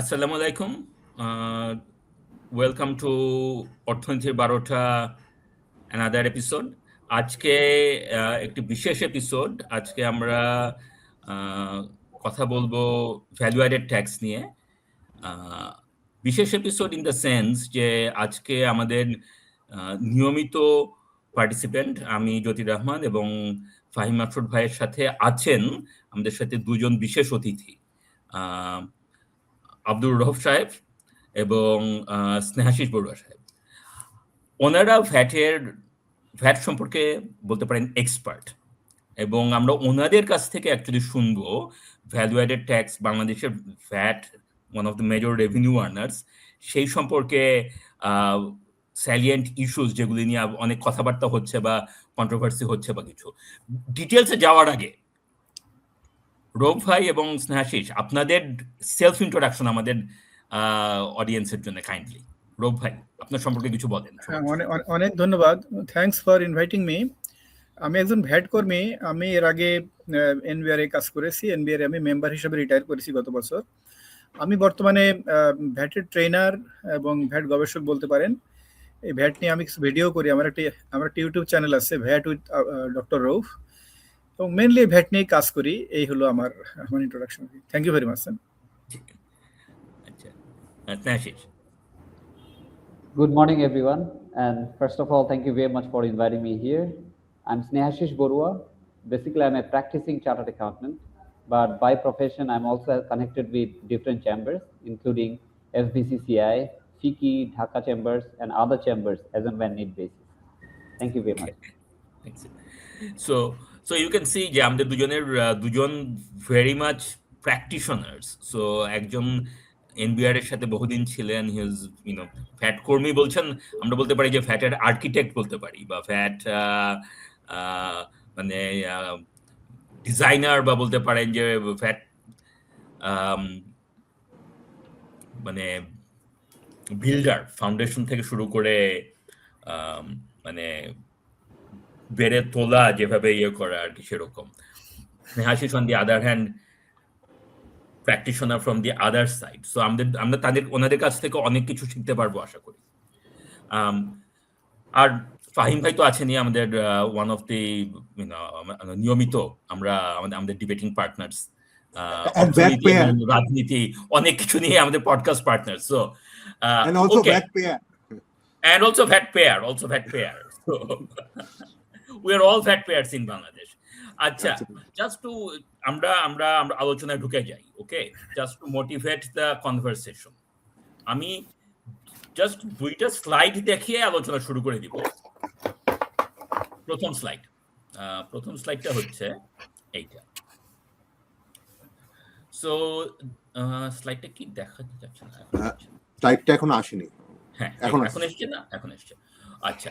আসসালামু আলাইকুম। Welcome to অর্থনীতির 12টা অ্যানাদার এপিসোড। আজকে একটি বিশেষ এপিসোড। আজকে আমরা কথা বলবো ভ্যালু অ্যাডেড ট্যাক্স নিয়ে। বিশেষ এপিসোড ইন দ্য সেন্স যে আজকে আমাদের নিয়মিত পার্টিসিপেন্ট আমি জ্যোতির রহমান এবং ফাহিম মাসুদ ভাইয়ের সাথে আছেন আমাদের সাথে দুজন বিশেষ অতিথি, আব্দুর রউফ সাহেব এবং স্নেহাশিস বড়ুয়া সাহেব। ওনারা ভ্যাট সম্পর্কে বলতে পারেন এক্সপার্ট, এবং আমরা ওনাদের কাছ থেকে অ্যাকচুয়ালি শুনবো ভ্যালু অ্যাডেড ট্যাক্স, বাংলাদেশের VAT one of the major revenue earners, সেই সম্পর্কে স্যালিয়েন্ট ইস্যুস যেগুলি নিয়ে অনেক কথাবার্তা হচ্ছে বা কন্ট্রোভার্সি হচ্ছে বা কিছু। ডিটেলসে যাওয়ার আগে রৌফ ভাই এবং স্নেহাশিস, আপনাদের সেলফ ইন্ট্রোডাকশন আমাদের অডিয়েন্সের জন্য কাইন্ডলি। রৌফ ভাই, আপনার সম্পর্কে কিছু বলেন। অনেক ধন্যবাদ, থ্যাঙ্কস ফর ইনভাইটিং মি। আমি একজন ভ্যাট কর্মী। আমি এর আগে এনবিআর এ কাজ করেছি। এনবিআর আমি মেম্বার হিসেবে রিটায়ার করেছি গত বছর। আমি বর্তমানে ভ্যাটের ট্রেনার এবং ভ্যাট গবেষক বলতে পারেন। এই ভ্যাট নিয়ে আমি কিছু ভিডিও করি। আমার একটা ইউটিউব চ্যানেল আছে, ভ্যাট উইথ ডক্টর রৌফ, এবং মেনলি ভ্যাট নিয়ে কাজ করি। এই হলো আমার introduction. Thank you very much sir. Good morning, everyone. And first of all, thank you very much for inviting me here. I'm Snehashish Borua. Basically, I'm a practicing chartered accountant, but by profession, I'm also connected with different chambers, including FBCCI, FICCI, Dhaka chambers, and other chambers as and when need basis. Thank you very much. So you can see যে আমাদের দুজন very much practitioners. So একজন NBR এর সাথে বহুদিন ছিলেন, he is fat কর্মী বলছেন, আমরা বলতে পারি যে ফ্যাটের আর্কিটেক্ট বলতে পারি, বা ফ্যাট মানে ডিজাইনার, বা বলতে পারেন যে ফ্যাট মানে বিল্ডার, ফাউন্ডেশন থেকে শুরু করে মানে বেড়ে তোলা, যেভাবে ইয়ে করা আর কি, সেরকম। Snehashis on the other hand practitioner from the other side. So আমরা ওনাদের কাছ থেকে অনেক কিছু শিখতে পারবো আশা করি। আর ফাহিম ভাই তো আছেনই আমাদের ওয়ান অফ দি নিয়মিত আমরা আমাদের ডিবেটিং পার্টনার্স, রাজনীতি, অনেক কিছু নিয়ে আমাদের podcast partner. So and also VAT payer. So we are all VAT payers in Bangladesh. আচ্ছা, জাস্ট টু আমরা আলোচনায় ঢুকে যাই, okay, just to motivate the conversation. আমি জাস্ট দুইটা স্লাইড দেখিয়ে আলোচনা শুরু করে দিব। প্রথম স্লাইডটা হচ্ছে এইটা। সো স্লাইডটা কি দেখা যাচ্ছে না? স্লাইডটা এখন আসেনি। হ্যাঁ, এখন এসছে না? এখন এসছে। আচ্ছা,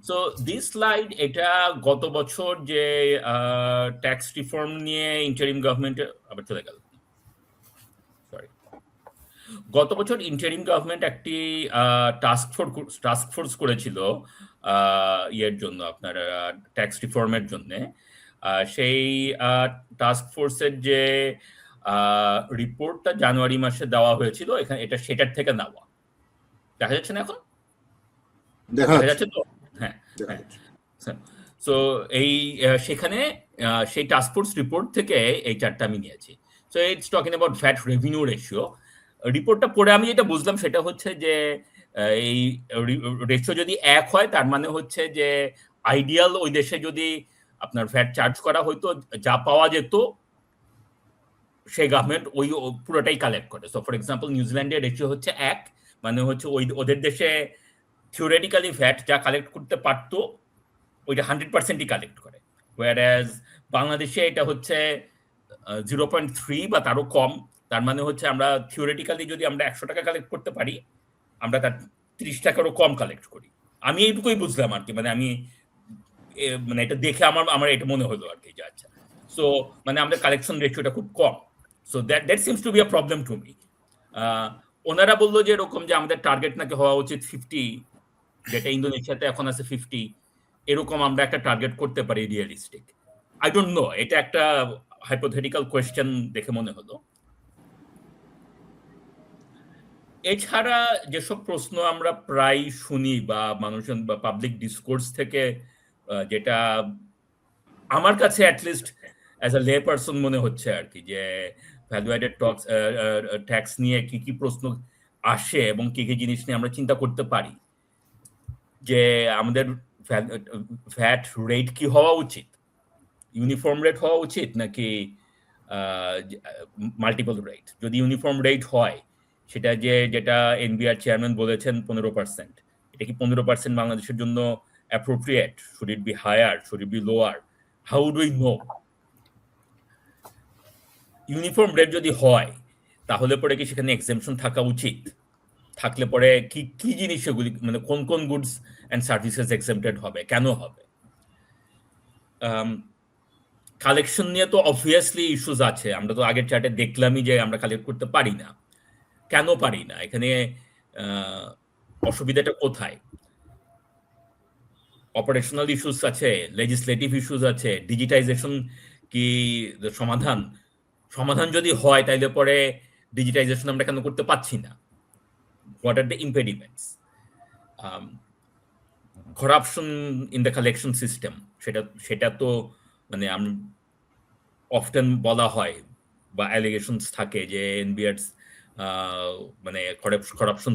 সো দিস স্লাইড, এটা গত বছর যে ট্যাক্স রিফর্ম নিয়ে ইন্টারিম গভর্নমেন্টের, আবার চলে গেল, সরি, গত বছর ইন্টারিম গভর্নমেন্ট একটি টাস্ক ফোর্স করেছিল ইয়ের জন্য, আপনার ট্যাক্স রিফর্মের জন্য। সেই টাস্ক ফোর্সের যে রিপোর্টটা জানুয়ারি মাসে দেওয়া হয়েছিল, এখানে এটা সেটার থেকে নেওয়া। দেখা যাচ্ছে না এখন? দেখা যাচ্ছে তো? হ্যাঁ। সো সেখানে সেই টাস্কফোর্স রিপোর্ট থেকে এই চারটা আমি নিয়েছি। So it's talking about VAT revenue ratio. রিপোর্টটা পড়ে আমি যেটা বুঝলাম সেটা হচ্ছে যে এই রেশিও যদি 1 হয়, তার মানে হচ্ছে যে আইডিয়াল ওই দেশে যদি আপনার ভ্যাট চার্জ করা হয়তো, যা পাওয়া যেত সেই গভর্নমেন্ট ওই পুরোটাই কালেক্ট করে। সো ফর এক্সাম্পল, নিউজিল্যান্ডের রেশিও হচ্ছে 1, মানে হচ্ছে ওদের দেশে থিওরিটিক্যালি ভ্যাট যা কালেক্ট করতে পারতো ওইটা 100%ই কালেক্ট করে, হোয়ারএজ বাংলাদেশে এটা হচ্ছে 0.3 বা তারও কম। তার মানে হচ্ছে আমরা থিওরিটিক্যালি যদি আমরা 100 টাকা কালেক্ট করতে পারি, আমরা তার 30 টাকারও কম কালেক্ট করি। আমি এইটুকুই বুঝলাম আর কি, মানে এটা দেখে আমার এটা মনে হলো আর কি যে আচ্ছা, সো মানে আমাদের কালেকশন রেশিওটা খুব কম। So that seems to be a problem to me. ওনারা বললো যে এরকম যে আমাদের টার্গেট নাকি হওয়া উচিত 50, যেটা ইন্দোনেশিয়াতে এখন আছে 50, এরকম আমরা একটা টার্গেট করতে পারি রিয়েলিস্টিক। আই ডোন্ট নো, এটা একটা হাইপোথেটিক্যাল কোয়েশ্চেন দেখে মনে হলো। এছাড়া যেসব প্রশ্ন আমরা প্রায় শুনি বা মানুষজন বা পাবলিক ডিসকোর্স থেকে যেটা আমার কাছে অ্যাটলিস্ট অ্যাজ আ লে পারসন মনে হচ্ছে আর কি, যে ভ্যালু অ্যাডেড ট্যাক্স নিয়ে কি কি প্রশ্ন আসে এবং কি কি জিনিস নিয়ে আমরা চিন্তা করতে পারি, যে আমাদের ভ্যাট রেট কি হওয়া উচিত, ইউনিফর্ম রেট হওয়া উচিত নাকি মাল্টিপল রেট। যদি ইউনিফর্ম রেট হয়, সেটা যেটা এনবিআর চেয়ারম্যান বলেছেন 15%, এটা কি 15% বাংলাদেশের জন্য appropriate? Should it be higher, should it be lower? How do we know? Uniform rate যদি হয়, তাহলে পরে কি সেখানে এক্সেমশন থাকা উচিত? থাকলে পরে কি কি জিনিস সেগুলি, মানে কোন কোন গুডস অ্যান্ড সার্ভিসেস এক্সেমটেড হবে, কেন হবে? কালেকশন নিয়ে তো অবভিয়াসলি ইস্যুস আছে। আমরা তো আগের চার্টে দেখলামই যে আমরা কালেক্ট করতে পারি না। কেন পারি না? এখানে অসুবিধাটা কোথায়? অপারেশনাল ইস্যুস আছে, লেজিসলেটিভ ইস্যুস আছে, ডিজিটাইজেশন কি সমাধান? সমাধান যদি হয়, তাইলে পরে ডিজিটাইজেশন আমরা কেন করতে পারছি না? What are the impediments? Corruption in the collection system, সেটা তো মানে অফটেন বলা হয় বা অ্যালিগেশনস থাকে যে এনবিআর মানে করাপশন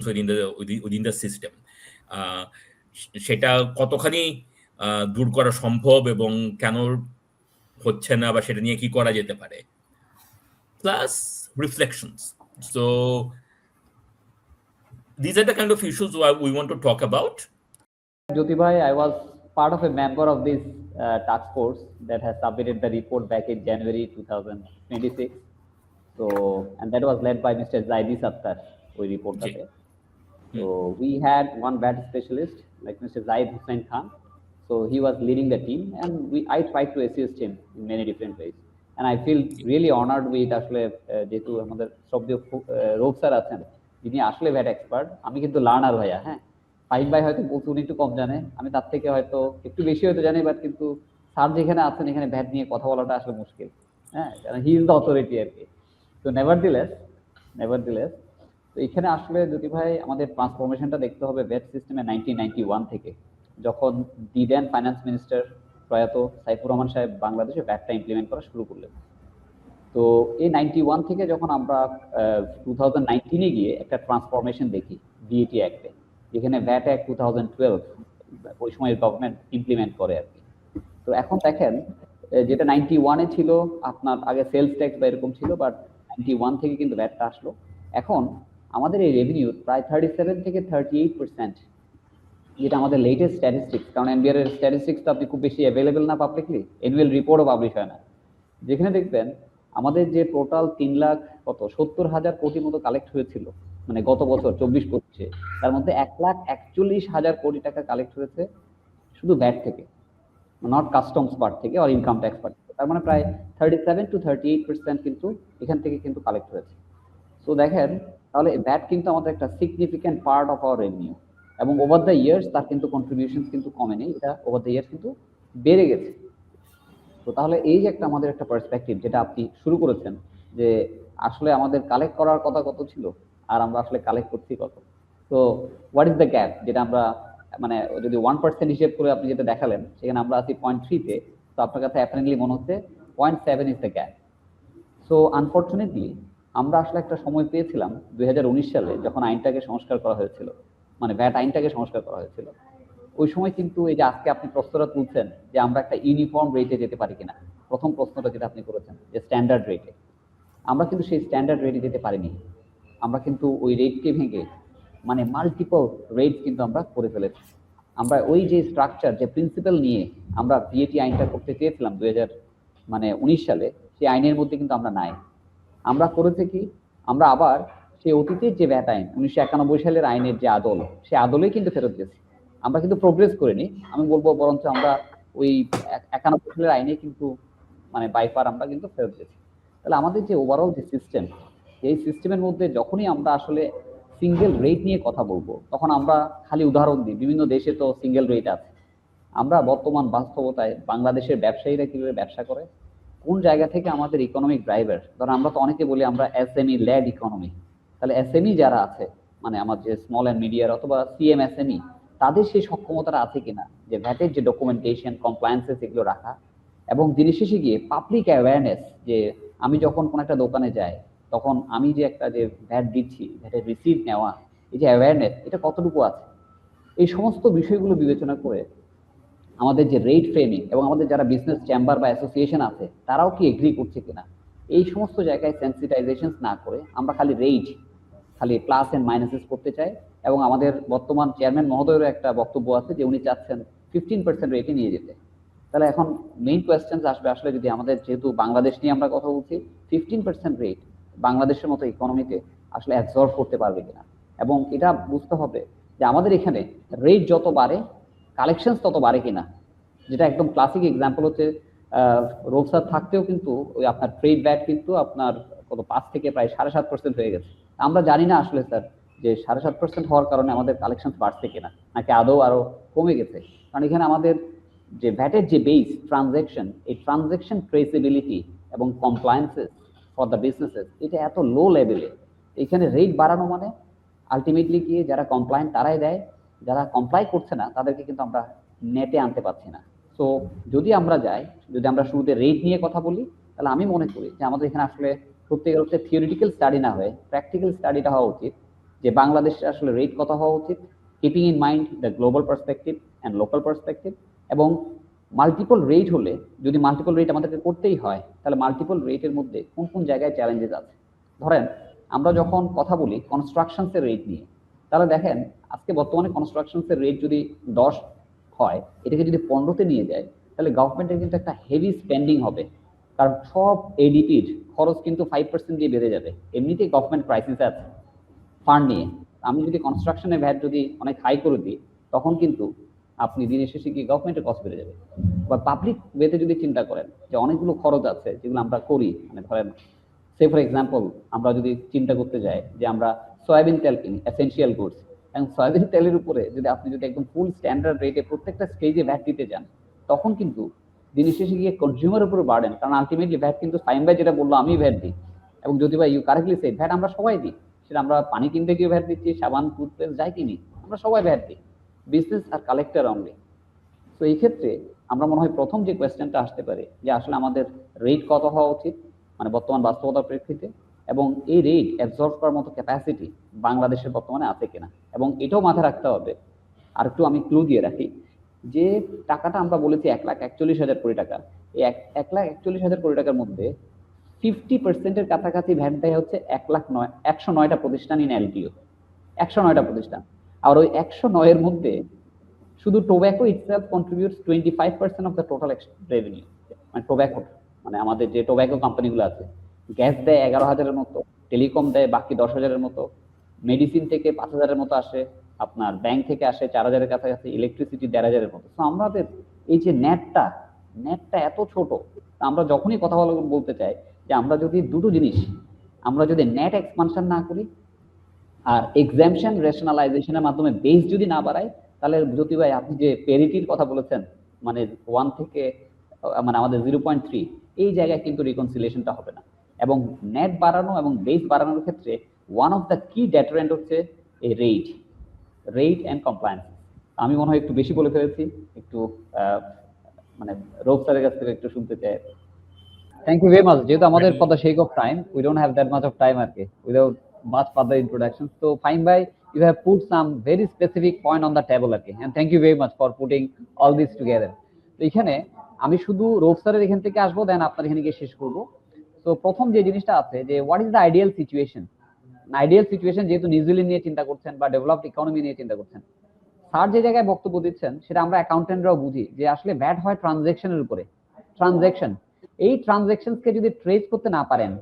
উইদিন দ্য সিস্টেম। সেটা কতখানি দূর করা সম্ভব এবং কেন হচ্ছে না, বা সেটা নিয়ে কি করা যেতে পারে, plus reflections. So these are the kind of issues we want to talk about. Jyoti bhai, I was part of a member of this task force that has submitted the report back in January 2026. So, and that was led by Mr. Zaidi Sattar. We report that. So we had one VAT specialist like Mr. Zaid Hussain Khan. So he was leading the team, and I tried to assist him in many different ways. And I feel really honored with আসলে যেহেতু আমাদের শ্রদ্ধেয় রোগ sir আছেন, যিনি আসলে VAT expert. আমি কিন্তু লার্নার ভাইয়া, হ্যাঁ। ফাহিম ভাই হয়তো উনি একটু কম জানে, আমি তার থেকে হয়তো একটু বেশি হয়তো জানি, বাট কিন্তু স্যার যেখানে আছেন এখানে ভ্যাট নিয়ে কথা বলাটা আসলে মুশকিল, হ্যাঁ, কারণ হি ইজ দ্য অথরিটি আর কি। তো নেভারদিলেস তো এখানে আসলে জ্যোতি ভাই আমাদের ট্রান্সফরমেশনটা দেখতে হবে ভ্যাট সিস্টেমে 1991 থেকে, যখন দি দেন ফাইন্যান্স মিনিস্টার প্রয়াত সাইফুর রহমান সাহেব বাংলাদেশে ভ্যাটটা ইমপ্লিমেন্ট করা শুরু করলেন। তো এই 91 থেকে যখন আমরা 2019-এ গিয়ে একটা ট্রান্সফরমেশন দেখি ভিএটি অ্যাক্টে, যেখানে ভ্যাট অ্যাক্ট 2012 ওই সময়ের গভর্নমেন্ট ইমপ্লিমেন্ট করে আর কি। তো এখন দেখেন, যেটা 91-এ ছিল আপনার আগে সেলস ট্যাক্স বা এরকম ছিল, বাট 91 থেকে কিন্তু ভ্যাটটা আসলো। এখন আমাদের এই রেভিনিউ প্রায় 37 থেকে 38%, যেটা আমাদের লেটেস্ট স্ট্যাটিস্টিক্স, কারণ এনবিআর এর স্ট্যাটিস্টিক্স তো আপনি খুব বেশি অ্যাভেলেবেল না পাবলিকলি, অ্যানুয়াল রিপোর্টও পাবলিশ হয় না, যেখানে দেখবেন আমাদের যে টোটাল 3,70,000 কোটি মতো কালেক্ট হয়েছিল মানে গত বছর 24-25-এ, তার মধ্যে 1,41,000 কোটি টাকা কালেক্ট হয়েছে শুধু ভ্যাট থেকে, নট কাস্টমস পার্ট থেকে আর ইনকাম ট্যাক্স পার্ট থেকে। তার মানে প্রায় 37 to 38% কিন্তু এখান থেকে কিন্তু কালেক্ট হয়েছে। সো দেখেন, তাহলে ভ্যাট কিন্তু আমাদের একটা significant part of our revenue, এবং ওভার দ্য ইয়ার্স তার কিন্তু কন্ট্রিবিউশন কিন্তু কমে নেই, এটা ওভার দ্য ইয়ার্স কিন্তু বেড়ে গেছে। তো তাহলে এই যে একটা আমাদের একটা পার্সপেক্টিভ যেটা আপনি শুরু করেছেন, যে আসলে আমাদের কালেক্ট করার কথা কত ছিল আর আমরা আসলে কালেক্ট করছি কত। তো হোয়াট ইজ দ্য গ্যাপ, যেটা আমরা মানে যদি 1% হিসেব করে আপনি যেটা দেখালেন, সেখানে আমরা আছি 0.3-তে, তো আপনার কাছে অ্যাপারেন্টলি মনে হচ্ছে 0.7 is the gap. So unfortunately আমরা আসলে একটা সময় পেয়েছিলাম 2019 সালে, যখন আইনটাকে সংস্কার করা হয়েছিল, মানে ভ্যাট আইনটাকে সংস্কার করা হয়েছিল। ওই সময় কিন্তু এই যে আজকে আপনি প্রশ্নটা তুলছেন যে আমরা একটা ইউনিফর্ম রেটে যেতে পারি কিনা, প্রথম প্রশ্নটা যেটা আপনি করেছেন যে স্ট্যান্ডার্ড রেটে, আমরা কিন্তু সেই স্ট্যান্ডার্ড রেটে যেতে পারিনি। আমরা কিন্তু ওই রেটকে ভেঙে মানে মাল্টিপল রেট কিন্তু আমরা করে ফেলেছি। আমরা ওই যে স্ট্রাকচার, যে প্রিন্সিপাল নিয়ে আমরা ভিএটি আইনটা করতে চেয়েছিলাম 2019 সালে, সেই আইনের মধ্যে কিন্তু আমরা নাই। আমরা করেছে কি, আমরা আবার সেই অতীতের যে ভ্যাট আইন 1991 সালের আইনের যে আদল, সেই আদলেই কিন্তু ফেরত গেছি। আমরা কিন্তু প্রোগ্রেস করিনি, আমি বলবো বরঞ্চ আমরা ওই 91 সালের আইনে কিন্তু মানে বাইফার আমরা কিন্তু ফেরত গেছি। তাহলে আমাদের যে ওভারঅল যে সিস্টেম, এই সিস্টেমের মধ্যে যখনই আমরা আসলে সিঙ্গেল রেট নিয়ে কথা বলবো, তখন আমরা খালি উদাহরণ দিই, বিভিন্ন দেশে তো সিঙ্গেল রেট আছে। আমরা বর্তমান বাস্তবতায় বাংলাদেশের ব্যবসায়ীরা কিভাবে ব্যবসা করে, কোন জায়গা থেকে আমাদের ইকোনমিক ড্রাইভার, ধরুন আমরা তো অনেকে বলি আমরা এসএমই লেড ইকোনমি, তাহলে এসএমই যারা আছে মানে আমার যে স্মল অ্যান্ড মিডিয়ার অথবা সিএমএসএমই তাদের সেই সক্ষমতাটা আছে কিনা যে ভ্যাটের যে ডকুমেন্টেশন কমপ্লায়েন্সেস এগুলো রাখা, এবং দিনের শেষে গিয়ে পাবলিক অ্যাওয়ারনেস যে আমি যখন কোনো একটা দোকানে যাই তখন আমি যে একটা যে ভ্যাট দিচ্ছি, ভ্যাটের রিসিপ্ট নেওয়া, এই যে অ্যাওয়ারনেস এটা কতটুকু আছে, এই সমস্ত বিষয়গুলো বিবেচনা করে আমাদের যে রেট ফ্রেমিং এবং আমাদের যারা বিজনেস চেম্বার বা অ্যাসোসিয়েশন আছে তারাও কি এগ্রি করছে কিনা, এই সমস্ত জায়গায় সেন্সিটাইজেশন না করে আমরা খালি রেট, খালি প্লাস এন্ড মাইনাসেস করতে চাই। এবং আমাদের বর্তমান চেয়ারম্যান মহোদয়েরও একটা বক্তব্য আছে যে উনি চাচ্ছেন 15% রেটে নিয়ে যেতে। তাহলে এখন মেইন কোয়েশ্চেন আসবে আসলে যদি আমাদের যেহেতু বাংলাদেশ নিয়ে আমরা কথা বলছি, 15% রেট বাংলাদেশের মতো ইকোনমিতে আসলে অ্যাবজর্ব করতে পারবে কিনা, এবং এটা বুঝতে হবে যে আমাদের এখানে রেট যত বাড়ে কালেকশন তত বাড়ে কিনা। যেটা একদম ক্লাসিক এক্সাম্পল হচ্ছে রোবসার থাকতেও কিন্তু ওই আপনার ট্রেড ভ্যাট কিন্তু আপনার কত 5 থেকে প্রায় 7.5% হয়ে গেছে। আমরা জানি না আসলে স্যার যে 7.5% হওয়ার কারণে আমাদের কালেকশন বাড়ছে কিনা নাকি আদৌ আরো কমে গেছে। কারণ এখানে আমাদের যে ভ্যাটের যে বেস ট্রানজ্যাকশন, এই ট্রানজ্যাকশন ট্রেসেবিলিটি এবং কমপ্লায়েন্সেস ফর দ্য বিজনেসেস এটা এত লো লেভেলে, এখানে রেট বাড়ানো মানে আলটিমেটলি গিয়ে যারা কমপ্লায়েন্ট তারাই দেয়, যারা কমপ্লাই করছে না তাদেরকে কিন্তু আমরা নেটে আনতে পারছি না। সো যদি আমরা যাই, যদি আমরা শুরুতে রেট নিয়ে কথা বলি, তাহলে আমি মনে করি যে আমাদের এখানে আসলে সত্যিকার অর্থে থিওরিটিক্যাল স্টাডি না হয়ে প্র্যাকটিক্যাল স্টাডিটা হওয়া উচিত যে বাংলাদেশে আসলে রেট কত হওয়া উচিত, keeping in mind the global perspective and local perspective. এবং মাল্টিপল রেট হলে, যদি মাল্টিপল রেট আমাদেরকে করতেই হয়, তাহলে মাল্টিপল রেটের মধ্যে কোন কোন জায়গায় চ্যালেঞ্জেস আছে। ধরেন আমরা যখন কথা বলি কনস্ট্রাকশনসের রেট নিয়ে, তাহলে দেখেন আজকে বর্তমানে কনস্ট্রাকশনসের রেট যদি 10 হয়, এটাকে যদি 15-তে নিয়ে যায়, তাহলে গভর্নমেন্টের কিন্তু একটা হেভি স্পেন্ডিং হবে, কারণ সব এডিপির খরচ কিন্তু 5% দিয়ে বেড়ে যাবে। এমনিতেই গভর্নমেন্ট ক্রাইসিস আছে ফান্ড নিয়ে, আমি যদি কনস্ট্রাকশনের ভ্যাট যদি অনেক হাই করে দিই, তখন কিন্তু আপনি দিনের শেষে গিয়ে গভর্নমেন্টের কস্ট বেড়ে যাবে। বা পাবলিক ওয়েতে যদি চিন্তা করেন যে অনেকগুলো খরচ আছে যেগুলো আমরা করি, মানে ধরেন সে ফর এক্সাম্পল আমরা যদি চিন্তা করতে যাই যে আমরা সয়াবিন তেল কিনি, এসেনশিয়াল গুডস, এবং সয়াবিন তেলের উপরে যদি আপনি যদি একদম ফুল স্ট্যান্ডার্ড রেটে প্রত্যেকটা স্টেজে ভ্যাট দিতে যান, তখন কিন্তু দিনের শেষে গিয়ে কনজিউমার উপরে বাড়েন। কারণ আলটিমেটলি ভ্যাট কিন্তু ফাইম ভাই যেটা বললো আমি ভ্যাট দিই, এবং যদি ভাই ইউ কারেক্টলি সে ভ্যাট আমরা সবাই দিই, সেটা আমরা পানি কিনতে গিয়ে ভ্যাট দিচ্ছি, সাবান টুথপেস্ট যাই কিনি আমরা সবাই ভ্যাট দিই, বিজনেস আর কালেক্টর অনলি। তো এই ক্ষেত্রে আমরা মনে হয় প্রথম যে কোয়েশ্চেনটা আসতে পারে যে আসলে আমাদের রেট কত হওয়া উচিত মানে বর্তমান বাস্তবতার প্রেক্ষিতে, এবং এই রেট অ্যাবজর্ব করার মতো ক্যাপাসিটি বাংলাদেশের বর্তমানে আছে কিনা। এবং এটাও মাথায় রাখতে হবে, আর একটু আমি ক্লু দিয়ে রাখি, যে টাকাটা আমরা বলেছি 1,41,000 কোটি টাকা, এই 1,41,000 কোটি টাকার মধ্যে 50%-এর কাছাকাছি ভ্যাট দেয় হচ্ছে 109টা প্রতিষ্ঠান ইন এলটিও, 109টা প্রতিষ্ঠান। আর ওই 109-এর মধ্যে শুধু tobacco itself contributes 25% of the total revenue. মানে টোব্যাকো মানে আমাদের যে টোব্যাকো কোম্পানিগুলো আছে, গ্যাস দেয় 11,000-এর মতো, টেলিকম দেয় বাকি 10,000-এর মতো, মেডিসিন থেকে 5,000-এর মতো আসে, আপনার ব্যাংক থেকে আসে 4,000-এর কাছাকাছি, ইলেকট্রিসিটি 1,500-এর মতো। তো আমাদের এই যে নেটটা এত ছোট, আমরা যখনই কথা বলতে চাই যে আমরা যদি দুটো জিনিস, আমরা যদি নেট এক্সপানশন না করি আর এক্সাম্পশন রেশনালাইজেশনের মাধ্যমে বেস যদি না বাড়াই, তাহলে জ্যোতি ভাই আপনি যে পেরিটির কথা বলেছেন মানে 1 থেকে মানে আমাদের 0.3, এই জায়গায় কিন্তু রিকনসিলিয়েশনটা হবে না। এবং নেট বাড়ানো এবং বেস বাড়ানোর ক্ষেত্রে ওয়ান অফ দ্য কি ডেটারেন্ট হচ্ছে এই রেট অ্যান্ড কমপ্লায়েন্স। আমি মনে হয় একটু বেশি বলে ফেলেছি, একটু মানে রোব স্যারের কাছ থেকে একটু শুনতে চাই। Thank you very much. যেহেতু আমাদের for the sake of time we don't have that much of time আর কি, without much further introduction. So Fahim bhai, you have put some very specific point on the table again, and thank you very much for putting all this together. তো এখানে আমি শুধু রোব স্যারের এখান থেকে আসবো, দেন আপনার এখানে গিয়ে শেষ করবো। তো প্রথম যে জিনিসটা আছে যে what is the ideal situation. Ideal situation যেহেতু নিউজিল্যান্ড নিয়ে চিন্তা করছেন বা ডেভেলপড ইকোনমি নিয়ে চিন্তা করছেন, স্যার যে জায়গায় বক্তব্য দিচ্ছেন সেটা আমরা অ্যাকাউন্টেন্টরাও বুঝি যে আসলে ভ্যাট হয় ট্রানজ্যাকশনের উপরে। ট্রানজ্যাকশন, এই ট্রানজ্যাকশনকে যদি ট্রেস করতে না পারেন,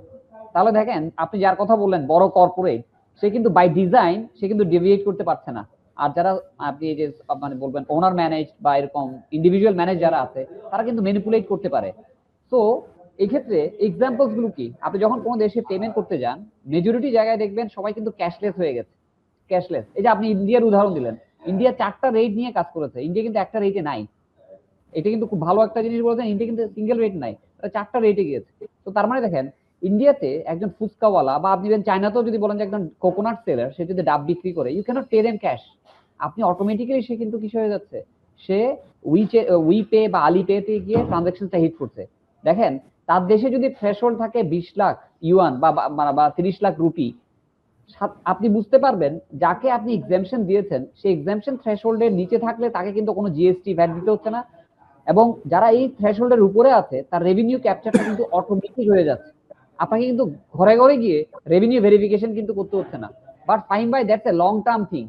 তাহলে দেখেন আপনি যার কথা বললেন বড় কর্পোরেট, সে কিন্তু বাই ডিজাইন সে কিন্তু ডেভিয়েট করতে পারছে না। আর যারা আপনি এই যে মানে বলবেন ওনার ম্যানেজ বা এরকম ইন্ডিভিজুয়াল ম্যানেজ যারা আছে, তারা কিন্তু ম্যানিপুলেট করতে পারে। তো এই ক্ষেত্রে এক্সাম্পলস গুলো কি, আপনি যখন কোনো দেশে পেমেন্ট করতে যান, মেজরিটি জায়গায় দেখবেন সবাই কিন্তু ক্যাশলেস হয়ে গেছে, ক্যাশলেস। এই যে আপনি ইন্ডিয়ার উদাহরণ দিলেন, ইন্ডিয়া 4টা রেট নিয়ে কাজ করেছে, ইন্ডিয়া কিন্তু একটা রেটে নাই। এটা কিন্তু খুব ভালো একটা জিনিস বলেছেন, ইন্ডিয়া কিন্তু সিঙ্গেল রেট নাই, 4টা রেটে গিয়েছে। তো তার মানে দেখেন ইন্ডিয়াতে একজন ফুচকাওয়ালা বা আপনি চায়নাতেও যদি বলেন যে একজন কোকোনাট সেলার, সে যদি ডাব বিক্রি করে, you cannot pay them cash. আপনি অটোমেটিক্যালি সে কিন্তু কিছু হয়ে যাচ্ছে, সে উইপে বা আলিপেতে গিয়ে ট্রানজাকশনটা হিট করছে। দেখেন তার দেশে যদি থ্রেশহোল্ড থাকে 20 লাখ ইউয়ান বা 30 লাখ রুপি, আপনি বুঝতে পারবেন যাকে আপনি এক্সামশন দিয়েছেন সেই এক্সামশন থ্রেশহোল্ডের নিচে থাকলে তাকে কিন্তু কোনো জিএসটি ভ্যাট দিতে হচ্ছে না, এবং যারা এই থ্রেশহোল্ডের উপরে আছে তার রেভিনিউ ক্যাপচারটা কিন্তু অটোমেটিক হয়ে যাচ্ছে। আপনাকে কিন্তু ঘরে ঘরে গিয়ে রেভিনিউ ভেরিফিকেশন কিন্তু করতে হচ্ছে না। But fine by that's a long term thing,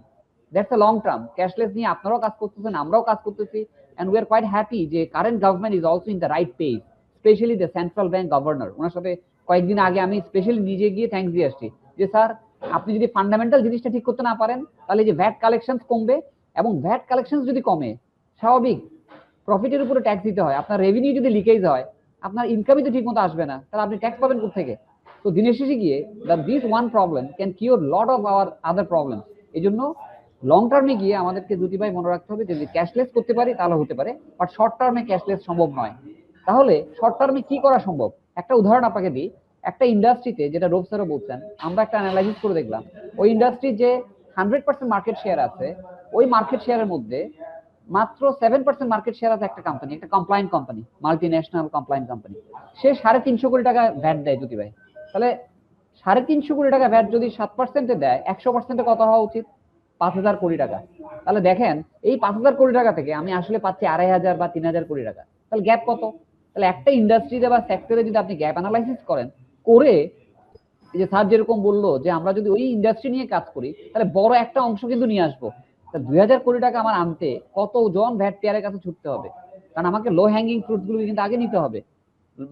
that's a long term. Cashless নিয়ে আপনারাও কাজ করতেছেন, আমরাও কাজ করতেছি, and we are quite happy যে current government is also in the right page, specially the central bank governor. ওনার সাথে কয়েকদিন আগে আমি স্পেশালি নিজে গিয়ে থ্যাঙ্কস দিয়ে আসছি যে স্যার আপনি যদি ফান্ডামেন্টাল জিনিসটা ঠিক করতে না পারেন তাহলে যে ভ্যাট কালেকশন কমবে, এবং ভ্যাট কালেকশন যদি কমে স্বাভাবিক প্রফিটের উপরে ট্যাক্স দিতে হয়, আপনার রেভিনিউ যদি লিকেজ হয় আপনার ইনকামই তো ঠিক মতো আসবে না, তাহলে আপনি ট্যাক্স পাবেন কোথেকে? তো দিনের শেষে গিয়ে this one problem can cure lot of our other problem. এই জন্য লং টার্মে গিয়ে আমাদেরকে দুটি ভাই মনে রাখতে হবে, যদি ক্যাশলেস করতে পারি তাহলে হতে পারে, বাট শর্ট টার্মে ক্যাশলেস সম্ভব নয়। তাহলে শর্ট টার্মে কি করা সম্ভব? একটা উদাহরণ আপনাকে দিই। একটা ইন্ডাস্ট্রিতে, যেটা রোব স্যারও বলছেন, আমরা একটা অ্যানালাইসিস করে দেখলাম ওই ইন্ডাস্ট্রি যে 100% মার্কেট শেয়ার আছে, ওই মার্কেট শেয়ারের মধ্যে মাত্র 7% মার্কেট শেয়ার আছে একটা কোম্পানি, একটা compliant company, multi national compliant company. সে 350 কোটি টাকা ভ্যাট দেয় জ্যোতি ভাই। তাহলে 350 কোটি টাকা ভ্যাট যদি 7%-এ দেয়, 100%-এ কত হওয়া উচিত? 5,000 কোটি টাকা। তাহলে দেখেন এই 5,000 কোটি টাকা থেকে আমি আসলে পাচ্ছি 2,500 বা 3,000 কোটি টাকা। তাহলে গ্যাপ কত? তাহলে একটা ইন্ডাস্ট্রিতে বা সেক্টরে যদি আপনি গ্যাপ অ্যানালাইসিস করেন, করে যে স্যার যেরকম বললো যে আমরা যদি ওই ইন্ডাস্ট্রি নিয়ে কাজ করি তাহলে বড় একটা অংশ কিন্তু নিয়ে আসবো। 2,000 কোটি টাকা আমার আনতে কতজন ভ্যাট পেয়ারের কাছে ছুটতে হবে? কারণ আমাকে লো হ্যাঙ্গিং ফ্রুট গুলো কিন্তু আগে নিতে হবে,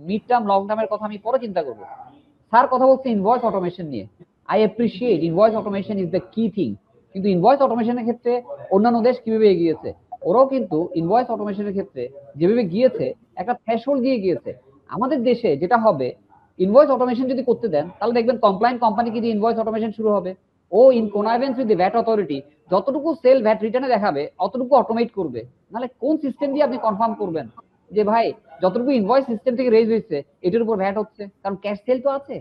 মিড টার্ম লং টার্মের কথা আমি পরে চিন্তা করবো। স্যার কথা বলছে ইনভয়েস অটোমেশন নিয়ে। I appreciate invoice automation is the কি থিং, কিন্তু ইনভয়েস অটোমেশনের ক্ষেত্রে অন্যান্য দেশ কিভাবে এগিয়েছে, ওরাও কিন্তু ইনভয়েস অটোমেশনের ক্ষেত্রে যেভাবে গিয়েছে একটা থ্রেশহোল্ড দিয়ে গিয়েছে। আমাদের দেশে যেটা হবে, ইনভয়েস অটোমেশন যদি করতে দেন তাহলে দেখবেন কমপ্লায়েন্ট কোম্পানিকে দিয়ে ইনভয়েস অটোমেশন শুরু হবে। ও in connivance with the VAT authority যতটুকু সেল ভ্যাট রিটার্নে দেখাবে অতটুকু অটোমেট করবে। নাহলে কোন সিস্টেম দিয়ে আপনি কনফার্ম করবেন যে ভাই যতটুকু ইনভয়েস সিস্টেম থেকে রেজ হয়েছে এটার উপর ভ্যাট হচ্ছে? কারণ ক্যাশ সেল তো আছে।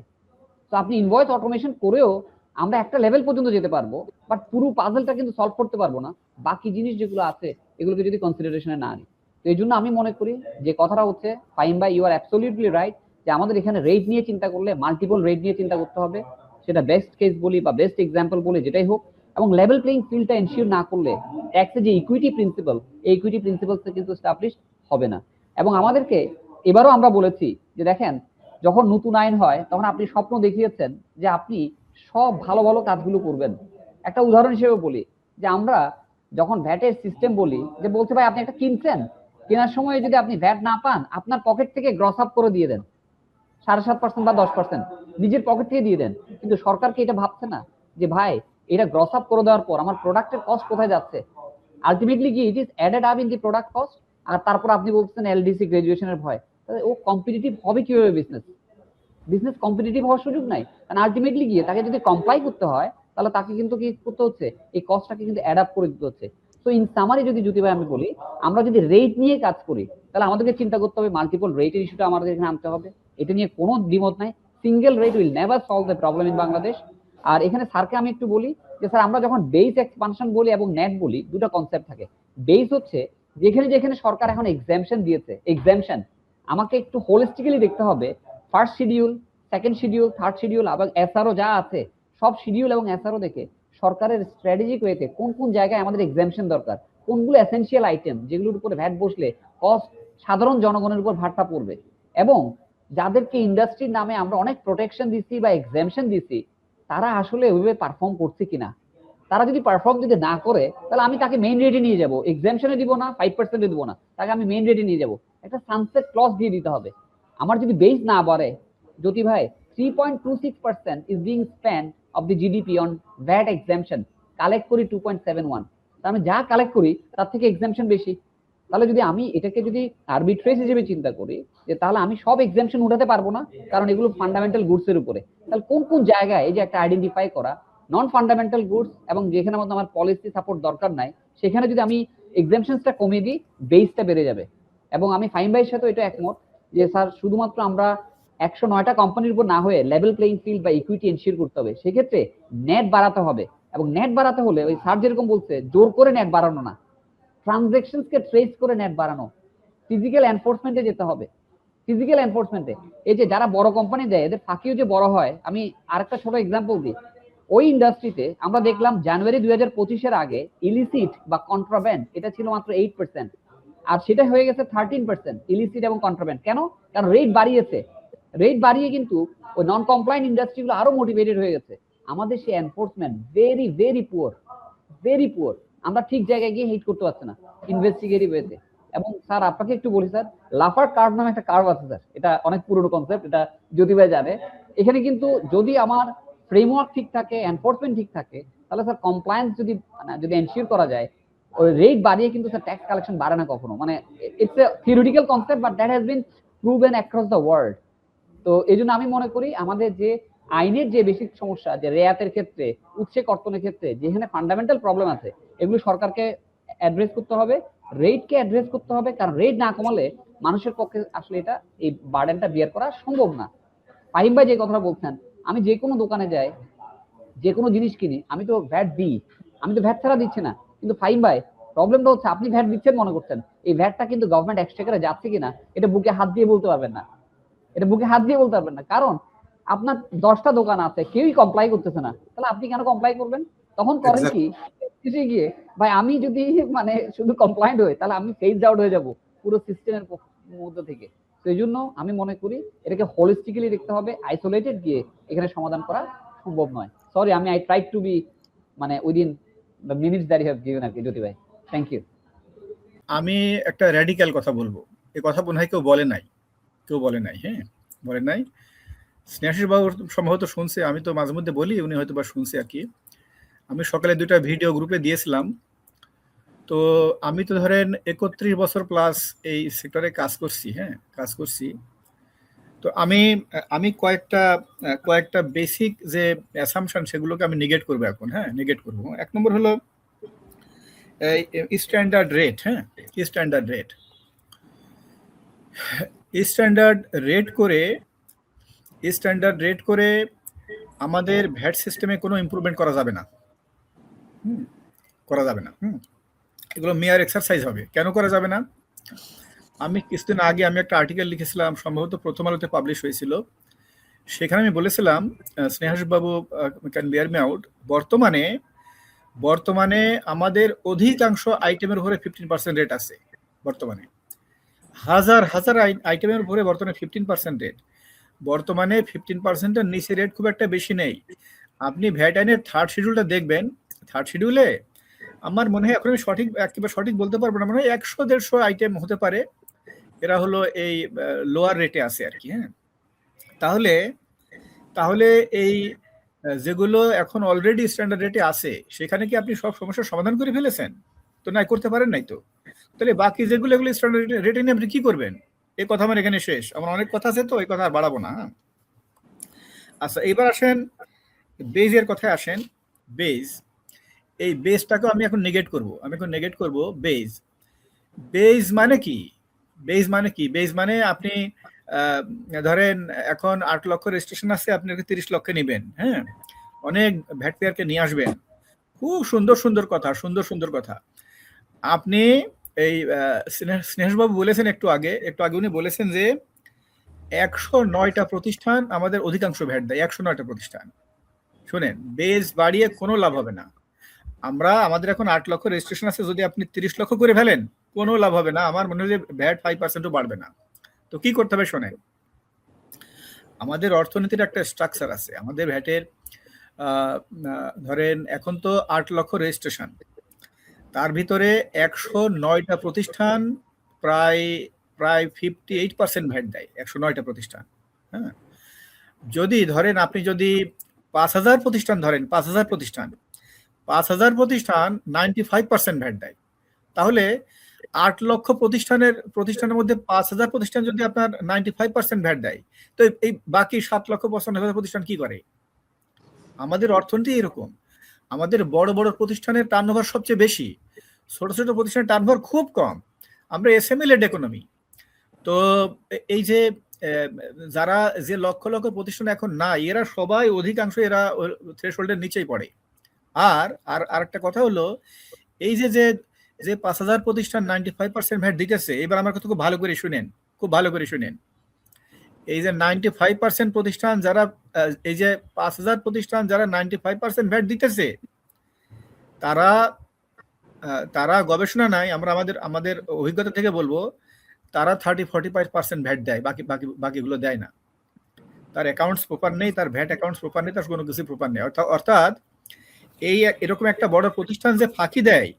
তো আপনি ইনভয়েস অটোমেশন করেও আমরা একটা লেভেল পর্যন্ত যেতে পারবো, বাট পুরো পাজলটা কিন্তু সলভ করতে পারবো না বাকি জিনিস যেগুলো আছে এগুলোকে যদি কনসিডারেশনে না নিই। তো এই জন্য আমি মনে করি যে কথাটা হচ্ছে, ফাইম ভাই ইউ আর অ্যাবসলিউটলি রাইট, যে আমাদের এখানে রেট নিয়ে চিন্তা করলে মাল্টিপল রেট নিয়ে চিন্তা করতে হবে, সেটা বেস্ট কেস বলি বা বেস্ট এক্সাম্পল বলি যেটাই হোক, এবং লেভেল প্লেইং ফিল্ডটা এনশিওর না করলে ট্যাক্সের যে ইকুইটি প্রিন্সিপাল, এই ইকুইটি প্রিন্সিপালস কিন্তু এস্টাবলিশ হবে না। এবং আমাদেরকে এবারও আমরা বলেছি যে দেখেন যখন নতুন আইন হয় তখন আপনি স্বপ্ন দেখিয়েছেন যে আপনি সব ভালো ভালো কাজগুলো করবেন। একটা উদাহরণ হিসেবে বলি যে আমরা যখন ভ্যাটের সিস্টেম বলি, যে বলতে ভাই আপনি একটা কিনছেন, কেনার সময় যদি আপনি ভ্যাট না পান আপনার পকেট থেকে গ্রস আপ করে দিয়ে দেন 7.5% বা 10%, নিজের পকেট থেকে দিয়ে দেন। কিন্তু সরকারকে এটা ভাবছে না যে ভাই এটা গ্রস আপ করে দেওয়ার পর আমার প্রোডাক্টের কস্ট কোথায় যাচ্ছে? আলটিমেটলি কি it is added up in the product cost. আর তারপর আপনি বলছেন এলডিসি গ্রাজুয়েশনের ভয়, তাহলে ও কম্পিটিটিভ হবে কিভাবে? বিজনেস কম্পিটিটিভ হওয়ার সুযোগ নাই। কারণ আলটিমেটলি গিয়ে তাকে যদি কমপ্লাই করতে হয় তাহলে তাকে কিন্তু কি করতে হচ্ছে? এই কস্টটাকে কিন্তু অ্যাড আপ করে দিতে হচ্ছে। তো ইন সামারি যদি জ্যোতি ভাই আমি বলি, আমরা যদি রেট নিয়ে কাজ করি তাহলে আমাদেরকে চিন্তা করতে হবে মাল্টিপল রেটের ইস্যুটা আমাদের এখানে আনতে হবে। এটা নিয়ে কোনো দ্বিমত নাই, single rate will never solve the problem in Bangladesh. আর এখানে স্যারকে আমি একটু বলি যে স্যার আমরা যখন বেস এক্সপানশন বলি এবং নেট বলি দুটো কনসেপ্ট থাকে। বেস হচ্ছে যেখানে যেখানে সরকার এখন এক্সামশন দিয়েছে, এক্সামশন আমাকে একটু হোলিস্টিক্যালি দেখতে হবে। First schedule, second schedule, third schedule এবং এসআরও যা আছে সব শিডিউল এবং এসআরও দেখে সরকারের স্ট্র্যাটেজিক ওয়েতে কোন কোন জায়গায় আমাদের এক্সামশন দরকার, কোনগুলো এসেনশিয়াল আইটেম যেগুলোর উপরে ভ্যাট বসলে কস্ট সাধারণ জনগণের উপর ভারটা পড়বে, এবং যাদেরকে ইন্ডাস্ট্রির নামে আমরা অনেক প্রোটেকশন দিচ্ছি বা এক্সামশন দিচ্ছি তারা আসলে ওইভাবে পারফর্ম করছে কিনা। তারা যদি পারফর্ম যদি না করে তাহলে আমি তাকে মেইন রেটে নিয়ে যাবো, এক্সামশনে দিব না, 5% দিব না, তাকে আমি মেইন রেটে নিয়ে যাবো। একটা সানসেট ক্লজ দিয়ে দিতে হবে। আমার যদি বেস না বাড়ে জ্যোতি ভাই, 3.26% is being spent of the GDP on VAT exemption, collect করি 2.71, আমি যা কালেক্ট করি তার থেকে এক্সামশন বেশি। তাহলে যদি আমি এটাকে যদি আরবিট্রেজ হিসেবে চিন্তা করি যে তাহলে আমি সব এক্সামশন উঠাতে পারবো না, কারণ এগুলো ফান্ডামেন্টাল গুডস এর উপরে। তাহলে কোন কোন জায়গায় এই যে একটা আইডেন্টিফাই করা নন ফান্ডামেন্টাল গুডস এবং যেখানে মধ্যে আমার পলিসি সাপোর্ট দরকার নাই, সেখানে যদি আমি এক্সামশনসটা কমিয়ে দিই বেসটা বেড়ে যাবে। এবং আমি ফাইম ভাইয়ের সাথে এটা একমত যে স্যার শুধুমাত্র আমরা 109টা কোম্পানির উপর না হয়ে লেভেল প্লেইং ফিল্ড বা ইকুইটি এনশিওর করতে হবে। সেক্ষেত্রে নেট বাড়াতে হবে, এবং নেট বাড়াতে হলে ওই স্যার যেরকম বলছে জোর করে নেট বাড়ানো না, ট্রানজাকশনসকে ট্রেস করে নেট বাড়ানো, ফিজিক্যাল এনফোর্সমেন্টে যেতে হবে। ফিজিক্যাল এনফোর্সমেন্টে এই যে যারা বড় কোম্পানি দেয় এদের ফাঁকিও যে বড় হয়। আমি আরেকটা ছোট এক্সাম্পল দিই, ওই ইন্ডাস্ট্রিতে আমরা দেখলাম জানুয়ারি 2025-এর আগে ইলিসিট বা কন্ট্রাব্যান্ড এটা ছিল মাত্র 8%, আর সেটা হয়ে গেছে 13% ইলিসিট এবং কন্ট্রাব্যান্ড। কেন? কারণ রেট বাড়িয়েছে, রেট বাড়িয়ে কিন্তু ওই নন কমপ্লায়েন্ট ইন্ডাস্ট্রিগুলো আরো মোটিভেটেড হয়ে গেছে। আমাদের সেই enforcement very very poor, very poor. আমরা ঠিক জায়গায় গিয়ে হিট করতে পারছি না ইনভেস্টিগেটিভ ওয়েতে। এবং স্যার আপনাকে একটু বলি স্যার, লাফার কার্ভ নামে একটা কার্ভ আছে স্যার, এটা অনেক পুরনো কনসেপ্ট, এটা জ্যোতি ভাই জানে। এখানে কিন্তু যদি আমার ফ্রেমওয়ার্ক ঠিক থাকে, এনফোর্সমেন্ট ঠিক থাকে, তাহলে স্যার কমপ্লায়েন্স যদি এনশিওর করা যায়, ওই রেট বাড়িয়ে কিন্তু স্যার ট্যাক্স কালেকশন বাড়ে না কখনো। মানে it's a theoretical concept but that has been proven across the world. তো এই জন্য আমি মনে করি আমাদের যে আইনের যে বেসিক সমস্যা, যে রেয়াতের ক্ষেত্রে, উৎসে কর্তনের ক্ষেত্রে যেখানে ফান্ডামেন্টাল প্রবলেম আছে, এগুলো সরকারকে অ্যাড্রেস করতে হবে, রেটকে অ্যাড্রেস করতে হবে। কারণ রেট না কমালে মানুষের পক্ষে আসলে এটা এই বার্ডেনটা বিয়ার করা সম্ভব না। ফাহিম ভাই যে কথাটা বলছেন, আমি যে কোনো দোকানে যাই, যে কোনো জিনিস কিনি, আমি তো ভ্যাট দিই, আমি তো ভ্যাট ছাড়া দিচ্ছি না। কিন্তু ফাহিম ভাই প্রবলেমটা হচ্ছে আপনি ভ্যাট দিচ্ছেন মনে করছেন, এই ভ্যাটটা কিন্তু গভর্নমেন্ট এক্সট্রাকারে যাচ্ছে কিনা এটা বুকে হাত দিয়ে বলতে পারবেন না, এটা বুকে হাত দিয়ে বলতে পারবেন না। কারণ আপনার 10টা দোকান আছে, কেউই কমপ্লাই করতেছে না, তাহলে আপনি কেন কমপ্লাই করবেন? তখন করেন কি, গিয়ে ভাই আমি যদি মানে শুধু কমপ্লায়েন্ট হই, তাহলে আমি ফেজ আউট হয়ে যাব পুরো সিস্টেমের মধ্যে থেকে। তো এই জন্য আমি মনে করি এটাকে হোলিস্টিক্যালি দেখতে হবে, আইসোলেটেড গিয়ে এখানে সমাধান করা সম্ভব নয়। সরি, আমি আই ট্রাই টু বি মানে within the minutes that you have given আর কি জ্যোতি ভাই। Thank you. আমি একটা র্যাডিক্যাল কথা বলবো, এই কথা মনে হয় কেউ বলে নাই, হ্যাঁ বলে নাই। স্নেহাশিস বাবু সম্ভবত শুনছে, আমি তো মাঝে মধ্যে বলি, উনি হয়তো বা শুনছে আর কি। আমি সকালে 2টা ভিডিও গ্রুপে দিয়েছিলাম। তো আমি তো ধরেন 31 বছর প্লাস এই সেক্টরে কাজ করছি, হ্যাঁ কাজ করছি। তো আমি কয়েকটা বেসিক যে অ্যাসাম্পশন সেগুলোকে আমি নেগেট করবো এখন। হ্যাঁ নেগেট করবো। 1 নম্বর হলো স্ট্যান্ডার্ড রেট। হ্যাঁ স্ট্যান্ডার্ড রেট করে আমাদের ভ্যাট সিস্টেমে কোনো ইমপ্রুভমেন্ট করা যাবে না। এগুলো মেয়ার এক্সারসাইজ হবে। কেন করা যাবে না? আমি কিছুদিন আগে আমি একটা আর্টিকেল লিখেছিলাম, সম্ভবত প্রথম আলোতে পাবলিশ হয়েছিল। সেখানে আমি বলেছিলাম, স্নেহাশিস বাবু ক্যান বিয়ার মি আউট, বর্তমানে আমাদের অধিকাংশ আইটেমের উপরে 15% রেট আছে। বর্তমানে হাজার আইটেমের উপরে বর্তমানে 15% রেট। বর্তমানে 15%-এর নিচে রেট খুব একটা বেশি নেই। আপনি ভ্যাট আইনের 3rd শিডিউলটা দেখবেন, 3rd শিডিউলে আমার মনে হয়, এখন আমি একেবারে সঠিক বলতে পারবো না, মনে হয় 100-150 আইটেম হতে পারে এরা হলো এই লোয়ার রেটে আছে আর কি। হ্যাঁ তাহলে এই যেগুলো এখন অলরেডি স্ট্যান্ডার্ড রেটে আছে, সেখানে কি আপনি সব সমস্যার সমাধান করে ফেলেছেন? তো না, করতে পারেন নাই। তো তাহলে বাকি যেগুলো এগুলো স্ট্যান্ডার্ড রেটে নিয়ে আপনি কি করবেন? এই কথা আমার এখানে শেষ। আমার অনেক কথা আছে, তো এই কথা আর বাড়াবো না। আচ্ছা, এবার আসেন বেজের কথায় আসেন। এই বেজটাকে আমি এখন নেগেট করব। বেজ মানে কি? বেজ মানে আপনি ধরেন এখন 8 লক্ষ রেজিস্ট্রেশন আছে, আপনি 30 লক্ষে নেবেন। হ্যাঁ, অনেক ভ্যাট পেয়ারকে নিয়ে আসবেন। খুব সুন্দর কথা। আপনি এই স্নেহাশবাবু বলেছেন একটু আগে উনি বলেছেন যে 109টা প্রতিষ্ঠান আমাদের অধিকাংশ ভ্যাট দেয়। 109টা প্রতিষ্ঠান। শুনেন, বেজ বাড়িয়ে কোনো লাভ হবে না। আমাদের এখন 8 লক্ষ রেজিস্ট্রেশন আছে, যদি আপনি 30 লক্ষ করে ফেলেন, কোনো লাভ হবে না। আমার মনে হয় যে ভ্যাট 5%-ও বাড়বে না। তো কি করতে হবে শোনেন, আমাদের অর্থনীতির একটা স্ট্রাকচার আছে। আমাদের ভ্যাটের ধরেন এখন তো 8 লক্ষ রেজিস্ট্রেশন, তার ভিতরে 109টা প্রতিষ্ঠান প্রায় 58% ভ্যাট দেয়। 109টা প্রতিষ্ঠান। হ্যাঁ, যদি ধরেন আপনি যদি 5,000 প্রতিষ্ঠান ধরেন, 5,000 প্রতিষ্ঠান 95% ভ্যাট দেয়, তাহলে 8 লক্ষ প্রতিষ্ঠানের মধ্যে 5,000 প্রতিষ্ঠান যদি আপনার 95% ভ্যাট দেয়, তো এই বাকি 7 লক্ষ 95,000 প্রতিষ্ঠান কি করে? আমাদের অর্থনীতি এরকম। আমাদের বড় প্রতিষ্ঠানের টার্নওভার সবচেয়ে বেশি, ছোট প্রতিষ্ঠানের টার্নওভার খুব কম। আমরা এসএমই লেড ইকোনমি। তো এই যে যারা যে লক্ষ লক্ষ প্রতিষ্ঠান এখন নাই, এরা সবাই অধিকাংশ এরা থ্রেশহোল্ডের নিচেই পড়ে। আর একটা কথা হলো, এই যে যে যে 5,000 প্রতিষ্ঠান 95% ভ্যাট দিতেছে, এবার আমার কথা খুব ভালো করে শুনেন, খুব ভালো করে শুনেন। এই যে 95% প্রতিষ্ঠান যারা, এই যে 5,000 প্রতিষ্ঠান যারা 95% ভ্যাট দিতেছে, তারা গবেষণা নাই, আমরা আমাদের অভিজ্ঞতা থেকে বলবো, তারা 30-45% ভ্যাট দেয়, বাকিগুলো দেয় না। তার অ্যাকাউন্টস প্রপার নেই, তার ভ্যাট অ্যাকাউন্টস প্রপার নেই, তার কোনো কিছু প্রপার নেই। অর্থাৎ এরকম একটা বড় প্রতিষ্ঠান যে ফাঁকি দেয়,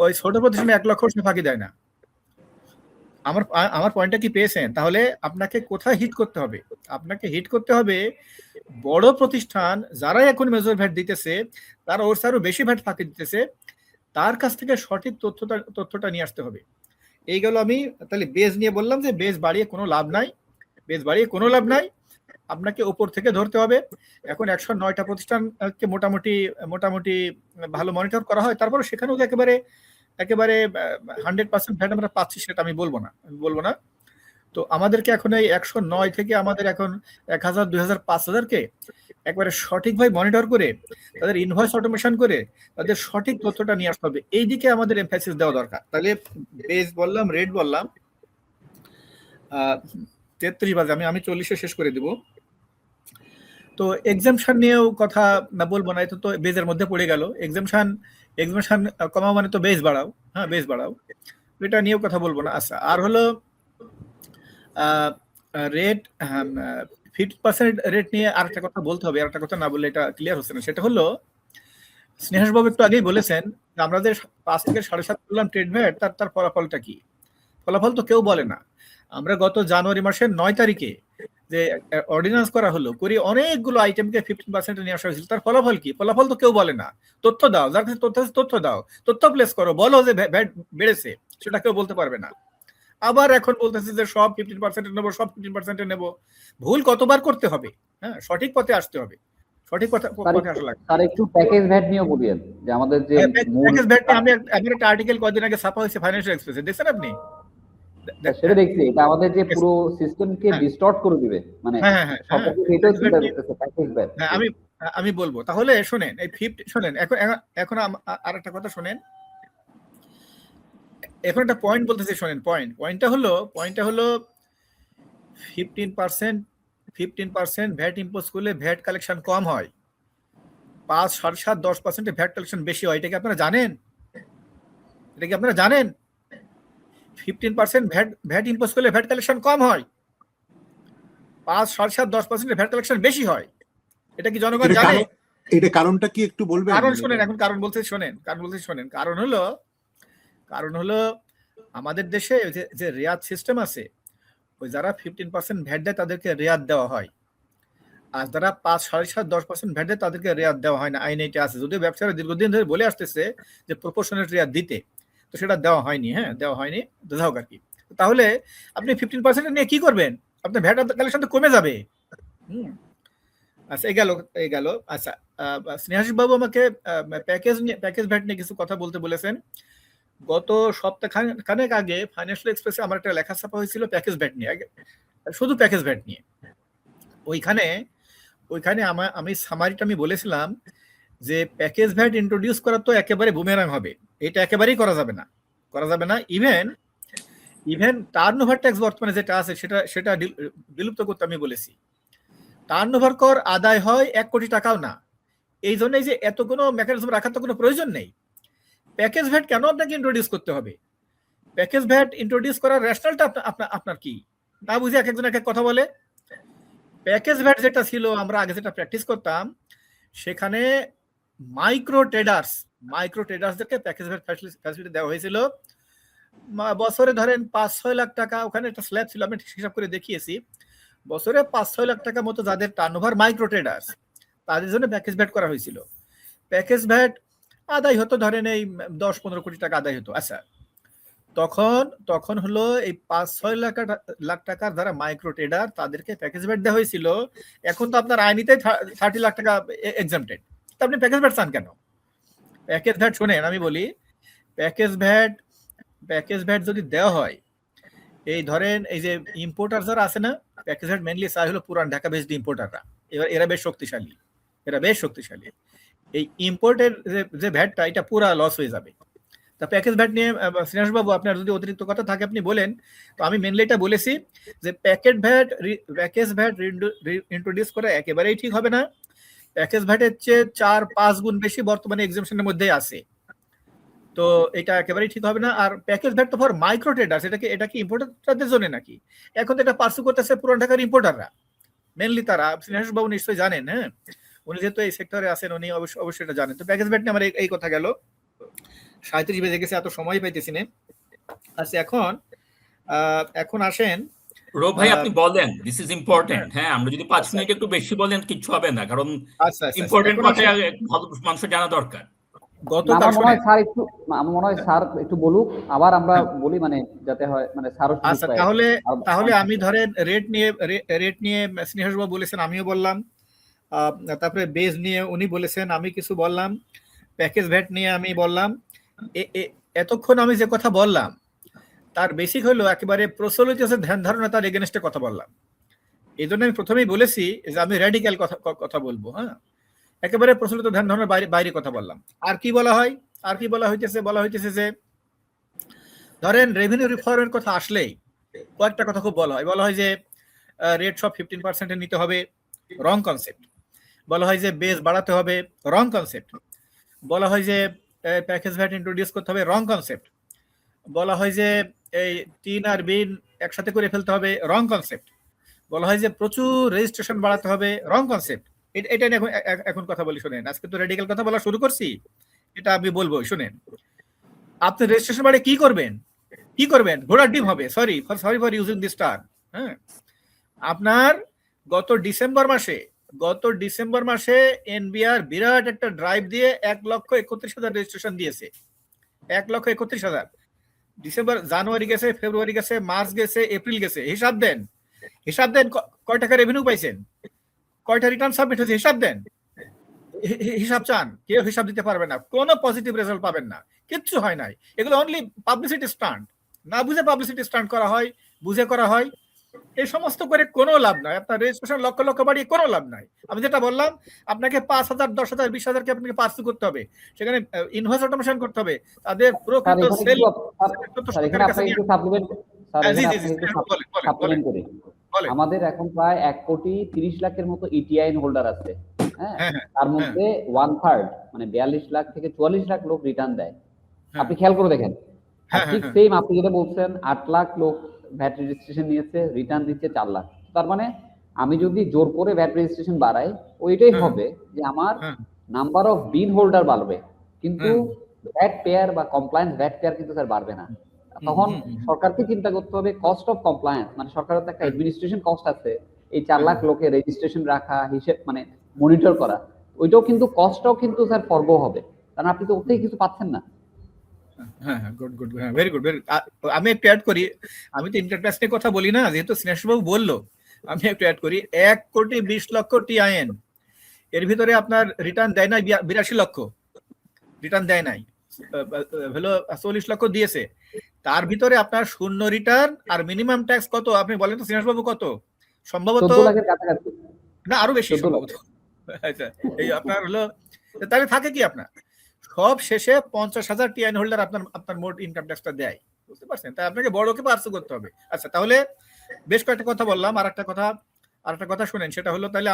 ওই ছোট প্রতিষ্ঠানে 1 লক্ষ ফাঁকি দেয় না। আমার পয়েন্টটা কি পেয়েছেন? তাহলে আপনাকে কোথায় হিট করতে হবে? আপনাকে হিট করতে হবে বড় প্রতিষ্ঠান যারা এখন মেজর ভ্যাট দিতেছে, তারা ওর আরো বেশি ভ্যাট ফাঁকি দিতেছে, তার কাছ থেকে সঠিক তথ্যটা নিয়ে আসতে হবে। এই গেল আমি তাহলে বেজ নিয়ে বললাম যে বেজ বাড়িয়ে কোনো লাভ নাই, আপনাকে উপর থেকে ধরতে হবে। এখন 109টা প্রতিষ্ঠানকে মোটামুটি ভালো মনিটর করা হয়, তারপরে সেখানেও একেবারে 100% ভ্যাট আমরা পাচ্ছি সেটা আমি বলবো না। তো আমাদেরকে এখন এই 109 থেকে আমাদের এখন 1000, 2000, 5000কে একবারে সঠিকভাবে মনিটর করে, তাদের ইনভয়েস অটোমেশন করে, তাদের সঠিক তথ্যটা নিয়ে আসতে হবে। এই দিকে আমাদের এমফাসিস দেওয়া দরকার। তাহলে বেস বললাম, রেট বললাম, 33 বাজে, আমি 40-এ শেষ করে দিব। তো এক্সামশন নিয়েও কথা বলবো না, এটা তো বেজের মধ্যে পড়ে গেল। এক্সামশন কমাও মানে তো বেস বাড়াও, হ্যাঁ বেস বাড়াও, এটা নিয়েও কথা বলবো না। আচ্ছা, আর হলো রেট, 50% রেট নিয়ে আরেকটা কথা বলতে হবে, আরেকটা কথা না বললে এটা ক্লিয়ার হচ্ছে না। সেটা হলো, স্নেহাস বাবু একটু আগেই বলেছেন যে আমরা যে 5 থেকে 7.5 করলাম ট্রেড ভ্যাট, তার ফলাফলটা কি? ফলাফল তো কেউ বলে না। আমরা গত জানুয়ারি মাসের 9 তারিখে যে অর্ডিন্যান্স করা হলো, অনেকগুলো আইটেমকে 15% নিয়ে আসা হয়েছিল, তার ফলাফল কি? ফলাফল তো কেউ বলে না। তথ্য দাও, যার কাছে তথ্য দাও, তথ্য প্লেস করো, বলো যে ভ্যাট বেড়েছে, সেটা কেউ বলতে পারবে না। আবার এখন বলতেছে যে সব 15% নেবো, সব 15% নেবো। ভুল কতবার করতে হবে? হ্যাঁ, সঠিক পথে আসতে হবে, সঠিক পথে আসা লাগবে। স্যার একটু প্যাকেজ ভ্যাট নিয়েও বলিয়েন, যে আমাদের যে প্যাকেজ ভ্যাট নিয়ে আমি একটা আর্টিকেল কয়েকদিন আগে ছাপা হয়েছে ফাইন্যান্সিয়াল এক্সপ্রেসে, দেখছেন আপনি? সেটা দেখছি, এটা আমাদের যে পুরো সিস্টেমকে ডিস্টর্ট করে দিবে, মানে সবকিছু এটাও চিন্তা করতেছে প্যাকেজ ভ্যাট। হ্যাঁ, আমি বলবো। তাহলে শোনেন, এই 50 শোনেন, এখন আরেকটা কথা শোনেন, এখন একটা পয়েন্ট বলতেছি, শোনেন। পয়েন্টটা হলো 15% ভ্যাট ইম্পোজ করলে ভ্যাট কালেকশন কম হয়, 5, 7.5, 10% ভ্যাট কালেকশন বেশি হয়। এটা কি আপনারা জানেন? 15% ভ্যাট ইম্পোজ করলে ভ্যাট কালেকশন কম হয়, 5, 7.5, 10% ভ্যাট কালেকশন বেশি হয়। এটা কি জনগণ জানে? এটা কারণটা কি একটু বলবেন? কারণ শোনেন, এখন কারণ বলতে শোনেন, কারণ হলো আমাদের দেশে যে রেয়াত সিস্টেম আছে, ওই যারা 15% ভ্যাট দেয় তাদেরকে রেয়াত দেওয়া হয়, আর যারা 5, 7.5, 10% ভ্যাট দেয় তাদেরকে রেয়াত দেওয়া হয় না। আইনে এটা আছে, যদিও ব্যবসায়ীরা দীর্ঘদিন ধরে বলে আসতেছে যে প্রপোর্শনেট রেয়াত দিতে, তো সেটা দেওয়া হয়নি। যাই হোক আর কি। তাহলে আপনি 15% নিয়ে কি করবেন? আপনার ভ্যাট কালেকশন তো কমে যাবে। আচ্ছা, এই গেল। আচ্ছা, স্নেহাশিস বাবু আমাকে প্যাকেজ ভ্যাট নিয়ে কিছু কথা বলতে বলেছেন। গত সপ্তাহখানেক আগে ফাইন্যান্সিয়াল এক্সপ্রেসে আমার একটা লেখা ছাপা হয়েছিল প্যাকেজ ভ্যাট নিয়ে, শুধু প্যাকেজ ভ্যাট নিয়ে। ওইখানে আমি সামারিটা আমি বলেছিলাম যে প্যাকেজ ভ্যাট ইন্ট্রোডিউস করা তো একেবারে বুমেরাং হবে, এটা একেবারেই করা যাবে না। ইভেন টার্নওভার ট্যাক্স বর্তমানে যেটা আছে সেটা বিলুপ্ত করতে আমি বলেছি। টার্নওভার কর আদায় হয় 1 কোটি টাকাও না, এই জন্যই যে এত কোনো মেকানিজম রাখার তো কোনো প্রয়োজন নেই। প্যাকেজ ভ্যাট কেন আপনাকে ইন্ট্রোডিউস করতে হবে? প্যাকেজ ভ্যাট ইন্ট্রোডিউস করার রেশনালটা আপনার কি? না বুঝে এক একজন এক এক কথা বলে। প্যাকেজ ভ্যাট যেটা ছিল, আমরা আগে যেটা প্র্যাকটিস করতাম, সেখানে মাইক্রো ট্রেডার্সদেরকে প্যাকেজ ভ্যাট ফ্যাসিলিটি দেওয়া হয়েছিল। বছরে ধরেন 5-6 লাখ টাকা, ওখানে একটা স্ল্যাব ছিল, আমি হিসাব করে দেখিয়েছি, বছরে 5-6 লাখ টাকা মতো যাদের টার্নওভার মাইক্রো ট্রেডার্স, তাদের জন্য প্যাকেজ ভ্যাট করা হয়েছিল। প্যাকেজ ভ্যাট আদায় হতো ধরেন এই 10-15 কোটি টাকা আদায় হতো। আচ্ছা, তখন হলো এই 5-6 লাখ টাকার যারা মাইক্রো ট্রেডার, তাদেরকে প্যাকেজ ভ্যাট দেওয়া হয়েছিল। এখন তো আপনার আইনিতে 30 লাখ টাকা এক্সাম্পটেড, তো আপনি প্যাকেজ ভ্যাট চান কেন? প্যাকেজ ভ্যাট শোনেন, আমি বলি, প্যাকেজ ভ্যাট যদি দেওয়া হয়, এই ধরেন এই যে ইম্পোর্টার যারা আছে না, প্যাকেজ ভ্যাট মেইনলি চাই হলো পুরান ঢাকা বেসড ইম্পোর্টাররা, এবার এরা বেশ শক্তিশালী। এই ইম্পোর্টের যে ভ্যাটটা এটা পুরা লস হয়ে যাবে। তা প্যাকেজ ভ্যাট নিয়ে শ্রীনিবাস বাবু আপনার যদি অতিরিক্ত কথা থাকে আপনি বলেন। তো আমি মেনলি এটা বলেছি যে প্যাকেজ ভ্যাট ইন্ট্রোডিউস করা একেবারেই ঠিক হবে না। প্যাকেজ ভ্যাটের চেয়ে 4-5 গুণ বেশি বর্তমানে এক্সামশনের মধ্যে আছে, তো এটা একেবারেই ঠিক হবে না। আর প্যাকেজ ভ্যাট তো ফর মাইক্রো ট্রেডার্স, এটা কি ইম্পোর্টারদের জন্য নাকি? এখন তো এটা পার্সু করতেছে পুরান ঢাকার ইম্পোর্টাররা, মেনলি তারা। শ্রীনিবাস বাবু নিশ্চয়ই জানেন, হ্যাঁ, উনি যেহেতু এই সেক্টরে আছেন উনি অবশ্যই এটা জানেন। তো প্যাকেজ ভ্যাট নিয়ে আমার এই কথা গেল। 37 বেজে গেছে, এত সময় পাইতেছি না। আচ্ছা, এখন আসেন রোব ভাই, আপনি বলেন, দিস ইজ ইম্পর্টেন্ট। হ্যাঁ, আমরা যদি 5 মিনিট একটু বেশি বলেন কিছু হবে না, কারণ ইম্পর্টেন্ট কথা মানুষের জানা দরকার। আমার মনে হয় স্যার একটু বলুক, আবার আমরা বলি, মানে যাতে হয় মানে স্যার। আচ্ছা, তাহলে আমি ধরেন রেট নিয়ে স্নেহাস বাবু বলেছেন, আমিও বললাম। তারপরে বেজ নিয়ে উনি বলেছেন, আমি কিছু বললাম। প্যাকেজ ভ্যাট নিয়ে আমি বললাম। এতক্ষণ আমি যে কথা বললাম তার বেসিক হলো একেবারে প্রচলিত যে ধ্যান ধারণা, তার এগেনস্টে কথা বললাম। এই জন্য আমি প্রথমেই বলেছি যে আমি র্যাডিক্যাল কথা বলবো। হ্যাঁ, একেবারে প্রচলিত ধ্যান ধারণার বাইরে কথা বললাম। আর কি বলা হইতেছে যে ধরেন রেভিনিউ রিফর্মের কথা আসলেই কয়েকটা কথা খুব বলা হয় যে রেট সব 15% নিতে হবে, রং কনসেপ্ট। বলা হয় যে বেস বাড়াতে হবে, রং কনসেপ্ট। বলা হয় যে প্যাকেজ ভ্যাট ইন্ট্রোডিউস করতে হবে, রং কনসেপ্ট। বলা হয় যে এই টিন আর বিন একসাথে করে ফেলতে হবে, রং কনসেপ্ট। বলা হয় যে প্রচুর রেজিস্ট্রেশন বাড়াতে হবে, রং কনসেপ্ট। এটা নিয়ে এখন কথা বলি, শুনেন। আজকে তো রেডিক্যাল কথা বলা শুরু করছি, এটা আমি বলবো, শুনেন। আপনি রেজিস্ট্রেশন বাড়ে কি করবেন? ঘোড়ার ডিম হবে। Sorry for using this term. হ্যাঁ, আপনার গত ডিসেম্বর মাসে এনবিআর বিরাট একটা ড্রাইভ দিয়ে 1,31,000 রেজিস্ট্রেশন দিয়েছে। 1,31,000। ডিসেম্বর, জানুয়ারি গেছে, ফেব্রুয়ারি গেছে, মার্চ গেছে, এপ্রিল গেছে। হিসাব দেন কয় টাকা রেভিনিউ পাইছেন, কয়টা রিটার্ন সাবমিট হয়েছে, হিসাব দেন। হিসাব চান, কেউ হিসাব দিতে পারবে না, কোনো পজিটিভ রেজাল্ট পাবেন না, কিচ্ছু হয় নাই। এগুলো অনলি পাবলিসিটি স্টান্ট। না বুঝে পাবলিসিটি স্টান্ট করা হয়, বুঝে করা হয়। এই সমস্ত করে কোনো লাভ নাই। আপনার রেজিস্ট্রেশন লক্ষ বাড়িয়ে কোনো লাভ নাই। আমি যেটা বললাম, আপনাকে 5,000, 10,000, 20,000 কে আপনাকে পার্সু করতে হবে, সেখানে ইনভয়েস অটোমেশন করতে হবে, তাদের প্রকৃত সেল। আমাদের এখন প্রায় 1,30,00,000 মতো ইটিআইএন হোল্ডার আছে। হ্যাঁ, তার মধ্যে 1/3 মানে 42 লাখ থেকে 44 লাখ লোক রিটার্ন দেয়। আপনি খেয়াল করে দেখেন, ঠিক সেম আপনি যেটা বলছেন, 8 লাখ লোক ভ্যাট রেজিস্ট্রেশন নিয়েছে, রিটার্ন দিচ্ছে 4 লাখ। তার মানে আমি যদি জোর করে ভ্যাট রেজিস্ট্রেশন বাড়াই, ওইটাই হবে যে আমার নাম্বার অফ বিন হোল্ডার বাড়বে, কিন্তু ভ্যাট পেয়ার বা কমপ্লায়েন্স ভ্যাট পেয়ার কিন্তু স্যার বাড়বে না। তখন সরকারকে চিন্তা করতে হবে কস্ট অফ কমপ্লায়েন্স, মানে সরকারের তো একটা অ্যাডমিনিস্ট্রেশন কস্ট আছে। এই 4 লাখ লোকের রেজিস্ট্রেশন রাখা, হিসেব মানে মনিটর করা, ওইটাও কিন্তু কস্টটাও কিন্তু স্যার ফরগো হবে, কারণ আপনি তো ওতেই কিছু পাচ্ছেন না। Good, very good. আমি একটু অ্যাড করি, আমি তো ইন্টারপ্রাইজ নিয়ে কথা বলি না, যেহেতু স্নেহাসবাবু বললো, আমি একটু অ্যাড করি। 1,20,00,000 টিআইএন, এর ভিতরে আপনার রিটার্ন দেয় নাই 82 লক্ষ, রিটার্ন দেয় নাই, হলো 40 লক্ষ দিয়েছে। তার ভিতরে আপনার শূন্য রিটার্ন আর মিনিমাম ট্যাক্স কত আপনি বলেন তো স্নেহাসবাবু? কত? সম্ভবত 14 লাখের কাছাকাছি, না আরো বেশি সম্ভবত। আচ্ছা, এই আপনার হলো, তাহলে থাকে কি আপনার সব শেষে 50,000 টিআইএন হোল্ডার আপনার মোট ইনকাম ট্যাক্সটা দেয়, বুঝতে পারছেন? তাই আপনাকে বড়কে পার্সু করতে হবে। আচ্ছা, তাহলে বেশ কয়েকটা কথা বললাম। আর একটা কথা শুনেন, সেটা হলো তাহলে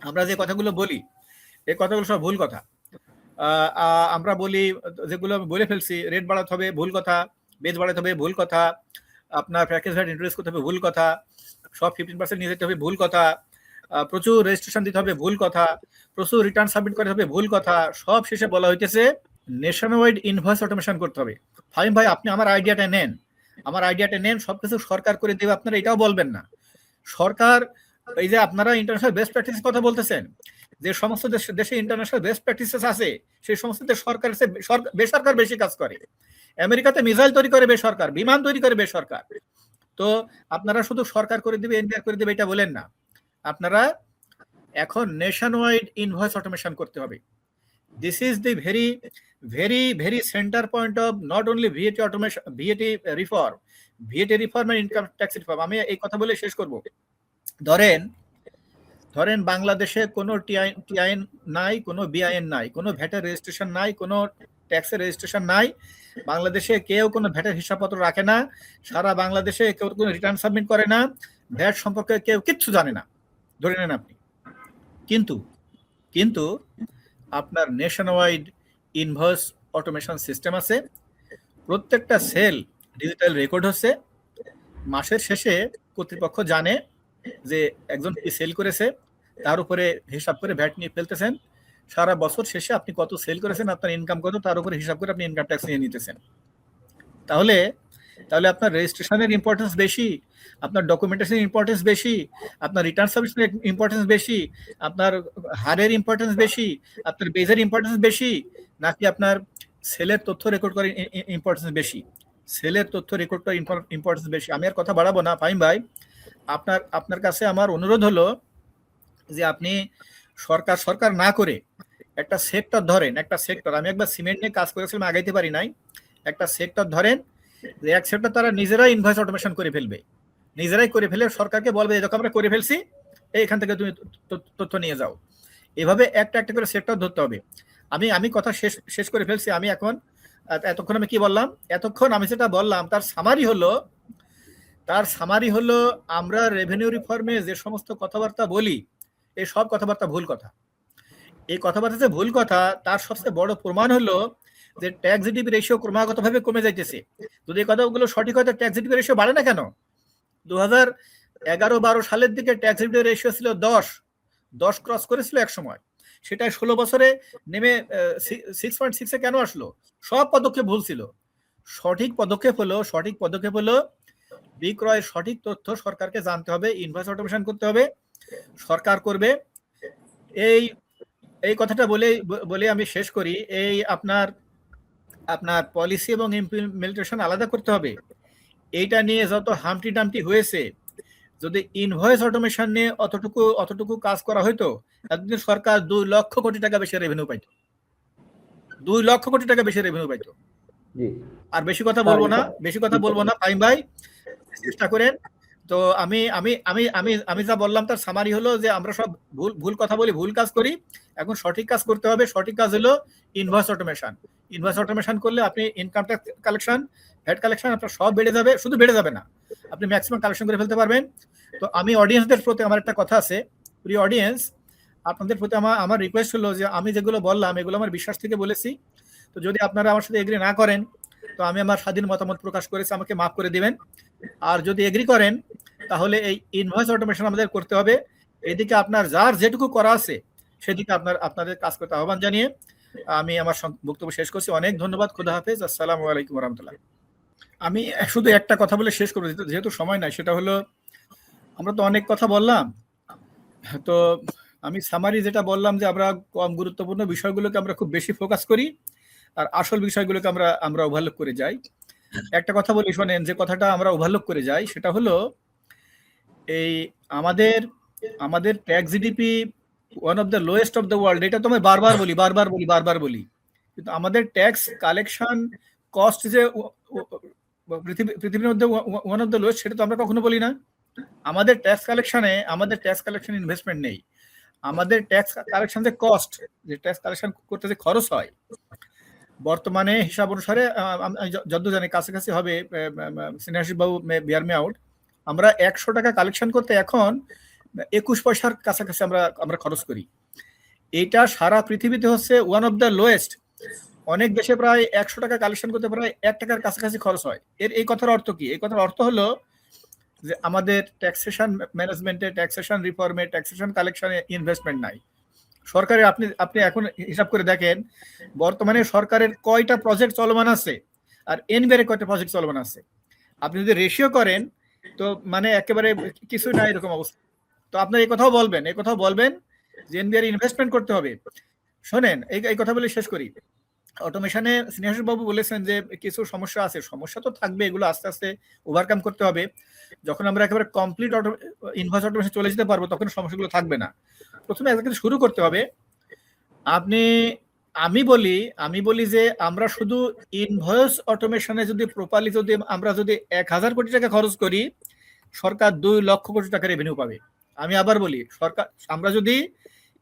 আমরা যে কথাগুলো বলি, এই কথাগুলো সব ভুল কথা। আমরা বলি যেগুলো বলে ফেলছি, রেট বাড়াতে হবে, ভুল কথা। বেজ বাড়াতে হবে, ভুল কথা। আপনার প্যাকেজ ভ্যাট ইন্ট্রোডিউস করতে হবে, ভুল কথা। সব 15% নিয়ে যেতে হবে, ভুল কথা। প্রচুর রেজিস্ট্রেশন দিতে হবে, ভুল কথা। প্রচুর রিটার্ন সাবমিট করতে হবে, ভুল কথা। সব শেষে বলা হইতেছে নেশন ওয়াইড ইনভয়েস অটোমেশন করতে হবে। ফাহিম ভাই, আপনি আমার আইডিয়াটা নেন, সবকিছু সরকার করে দেবে, আপনারা এটাও বলবেন না। সরকার, এই যে আপনারা ইন্টারন্যাশনাল বেস্ট প্র্যাকটিস কথা বলতেছেন, যে সমস্ত দেশে ইন্টারন্যাশনাল বেস্ট প্র্যাকটিসেস আছে, সেই সমস্ত বেসরকার বেশি কাজ করে। আমেরিকাতে মিসাইল তৈরি করে বেসরকার, বিমান তৈরি করে বেসরকার। তো আপনারা শুধু সরকার করে দিবে, এনবিআর করে দিবে, এটা বলেন না। আপনারা এখন নেশন ওয়াইড ইনভয়েস অটোমেশন করতে হবে। This is the very centre point of not only VAT automation, VAT reform, VAT reform আর ইনকাম ট্যাক্স রিফর্ম, আমি এই কথা বলে শেষ করব। ধরেন বাংলাদেশে কোনো টিআইএন নাই, কোনো বিআইএন নাই, কোনো ভ্যাটের রেজিস্ট্রেশন নাই, কোনো ট্যাক্সের রেজিস্ট্রেশন নাই, বাংলাদেশে কেউ কোনো ভ্যাটের হিসাবপত্র রাখে না, সারা বাংলাদেশে কেউ কোনো রিটার্ন সাবমিট করে না, ভ্যাট সম্পর্কে কেউ কিচ্ছু জানে না, ধরে নেন আপনি। কিন্তু আপনার nation wide invoice automation system আছে, প্রত্যেকটা সেল ডিজিটাল রেকর্ড হচ্ছে, মাসের শেষে কর্তৃপক্ষ জানে যে একজন কি সেল করেছে, তার উপরে হিসাব করে ভ্যাট নিয়ে ফেলতেছেন, সারা বছর শেষে আপনি কত সেল করেছেন, আপনার ইনকাম কত, তার উপরে হিসাব করে আপনি ইনকাম ট্যাক্স নিয়ে নিতেছেন। তাহলে আপনার রেজিস্ট্রেশনের ইম্পর্টেন্স বেশি, আপনার ডকুমেন্টেশনের ইম্পর্টেন্স বেশি, আপনার রিটার্ন সাবমিশনের ইম্পর্টেন্স বেশি, আপনার হারের ইম্পর্টেন্স বেশি, আপনার বেজের ইম্পর্টেন্স বেশি, নাকি আপনার সেলের তথ্য রেকর্ড করার ইম্পর্টেন্স বেশি? সেলের তথ্য রেকর্ড করার ইম্পর্টেন্স বেশি। আমি আর কথা বাড়াবো না ফাহিম ভাই, আপনার কাছে আমার অনুরোধ হলো যে আপনি সরকার না করে একটা সেক্টর ধরেন, একটা সেক্টর, আমি একবার সিমেন্ট নিয়ে কাজ করেছিলাম, আগাইতে পারি নাই, একটা সেক্টর ধরেন যে এক সেক্টর তারা নিজেরাই ইনভয়েস অটোমেশন করে ফেলবে, নিজেরাই করে ফেলে সরকারকে বলবে এরকম আমরা করে ফেলছি, এইখান থেকে তুমি তথ্য নিয়ে যাও। এভাবে একটা একটা করে সেক্টর ধরতে হবে। আমি কথা শেষ করে ফেলছি। আমি এতক্ষণ আমি কি বললাম, এতক্ষণ আমি যেটা বললাম তার সামারি হলো আমরা রেভিনিউ রিফর্মে যে সমস্ত কথাবার্তা বলি, এই সব কথাবার্তা ভুল কথা। এই কথাবার্তা যে ভুল কথা, তার সবচেয়ে বড় প্রমাণ হলো যে ট্যাক্স জিডিপি রেশিও ক্রমাগতভাবে কমে যাইতেছে। যদি এই কথাগুলো সঠিক হয়, ট্যাক্স জিডিপি রেশিও বাড়ে না কেন? 2011-12 সালের দিকে ট্যাক্স জিডিপি রেশিও ছিল 10 ক্রস করেছিল এক সময়, সেটা 16 বছরে নেমে 6.6-এ কেন আসলো? সব পদক্ষেপ ভুল ছিল। সঠিক পদক্ষেপ হলো বিক্রয়ের সঠিক তথ্য সরকারকে জানতে হবে, ইনভয়েস অটোমেশন করতে হবে, সরকার করবে। এই কথাটা বলে আমি শেষ করি। এই আপনার পলিসি এবং ইমপ্লিমেন্টেশন আলাদা করতে হবে। এইটা নিয়ে যত হামটি ডামটি হয়েছে, যদি ইনভয়েস অটোমেশন নিয়ে অতটুকু কাজ করা হয়তো, একদিন সরকার 2 লক্ষ কোটি টাকা বেশি রেভিনিউ পাইতো, 2 লক্ষ কোটি টাকা বেশি রেভিনিউ পাইতো। আর বেশি কথা বলবো না ফাহিম ভাই, চেষ্টা করেন। তো আমি যা বললাম তার সামারি হলো যে আমরা সব ভুল কথা বলি, ভুল কাজ করি। এখন সঠিক কাজ করতে হবে। সঠিক কাজ হলো ইনভয়েস অটোমেশন। ইনভয়েস অটোমেশন করলে আপনি income tax collection, VAT collection আপনার সব বেড়ে যাবে। শুধু বেড়ে যাবে না, আপনি ম্যাক্সিমাম কালেকশন করে ফেলতে পারবেন। তো আমি অডিয়েন্সদের প্রতি আমার একটা কথা আছে, প্রিয় অডিয়েন্স, আপনাদের প্রতি আমার রিকোয়েস্ট হলো যে আমি যেগুলো বললাম এগুলো আমার বিশ্বাস থেকে বলেছি। তো যদি আপনারা আমার সাথে এগ্রি না করেন, তো আমি আমার স্বাধীন মতামত প্রকাশ করেছি, আমাকে মাফ করে দিবেন। আর যদি এগ্রি করেন, তাহলে এই ইনভয়েস অটোমেশন আমাদের করতে হবে। এদিকে আপনার যার যেটুকু করা আছে সেদিকে আপনাদের কাজ করতে আহ্বান জানিয়ে আমি আমার বক্তব্য শেষ করছি। অনেক ধন্যবাদ। খুদা হাফেজ। আসসালামু আলাইকুম ওয়া রাহমাতুল্লাহ। আমি শুধু একটা কথা বলে শেষ করব, যেহেতু সময় নাই। সেটা হলো, আমরা তো অনেক কথা বললাম, তো আমি সামারি যেটা বললাম যে আমরা কম গুরুত্বপূর্ণ বিষয়গুলোকে আমরা খুব বেশি ফোকাস করি, আর আসল বিষয়গুলোকে আমরা ওভারলুক করে যাই। একটা কথা বলি শোনেন, যে কথাটা আমরা ওভারলুক করে যাই সেটা হলো এই আমাদের tax GDP one of the lowest of the world. এটা তো আমি বারবার বলি, কিন্তু আমাদের ট্যাক্স কালেকশন কস্ট যে পৃথিবীর মধ্যে ওয়ান অফ দ্য লোয়েস্ট, সেটা তো আমরা কখনো বলি না। আমাদের ট্যাক্স কালেকশন ইনভেস্টমেন্ট নেই। আমাদের ট্যাক্স কালেকশন যে কস্ট, যে ট্যাক্স কালেকশন করতে যে খরচ হয়, বর্তমানে হিসাব অনুসারে যত জানি কাছাকাছি হবে, সিনিয়র বাবু বিয়ার মে আউট, আমরা 100 টাকা কালেকশন করতে এখন 21 পয়সার কাছাকাছি আমরা খরচ করি। এটা সারা পৃথিবীতে হচ্ছে ওয়ান অফ দ্য লোয়েস্ট। অনেক দেশে প্রায় 100 টাকা কালেকশন করতে প্রায় 1 টাকার কাছাকাছি খরচ হয়। এই কথার অর্থ কি? এই কথার অর্থ হলো যে আমাদের ট্যাক্সেশন ম্যানেজমেন্টে, ট্যাক্সেশন রিফর্মে, ট্যাক্সেশন কালেকশনে ইনভেস্টমেন্ট নাই। সরকারের আপনি এখন হিসাব করে দেখেন, বর্তমানে সরকারের কয়টা প্রজেক্ট চলমান আছে আর এনবিআর কয়টা প্রজেক্ট চলমান আছে। আপনি যদি রেশিও করেন, তো মানে একেবারে কিছু না এরকম অবস্থা। তো আপনার এই কথাও বলবেন যে এনবিআর ইনভেস্টমেন্ট করতে হবে। শোনেন, এই কথা বলে শেষ করি। অটোমেশনে স্নেহাশিস বাবু বলেছেন যে কিছু সমস্যা আছে, সমস্যা তো থাকবে, এগুলো আস্তে আস্তে ওভারকাম করতে হবে। যখন আমরা একেবারে কমপ্লিট ইনভয়েস অটোমেশন চলে যেতে পারবো, তখন সমস্যাগুলো থাকবে না। প্রথমে একটা কিছু শুরু করতে হবে। আপনি আমি বলি যে আমরা শুধু ইনভয়েস অটোমেশনে যদি প্রপারলি যদি আমরা যদি 1,000 কোটি টাকা খরচ করি, সরকার 2 লক্ষ কোটি টাকা রেভিনিউ পাবে। আমি আবার বলি, সরকার আমরা যদি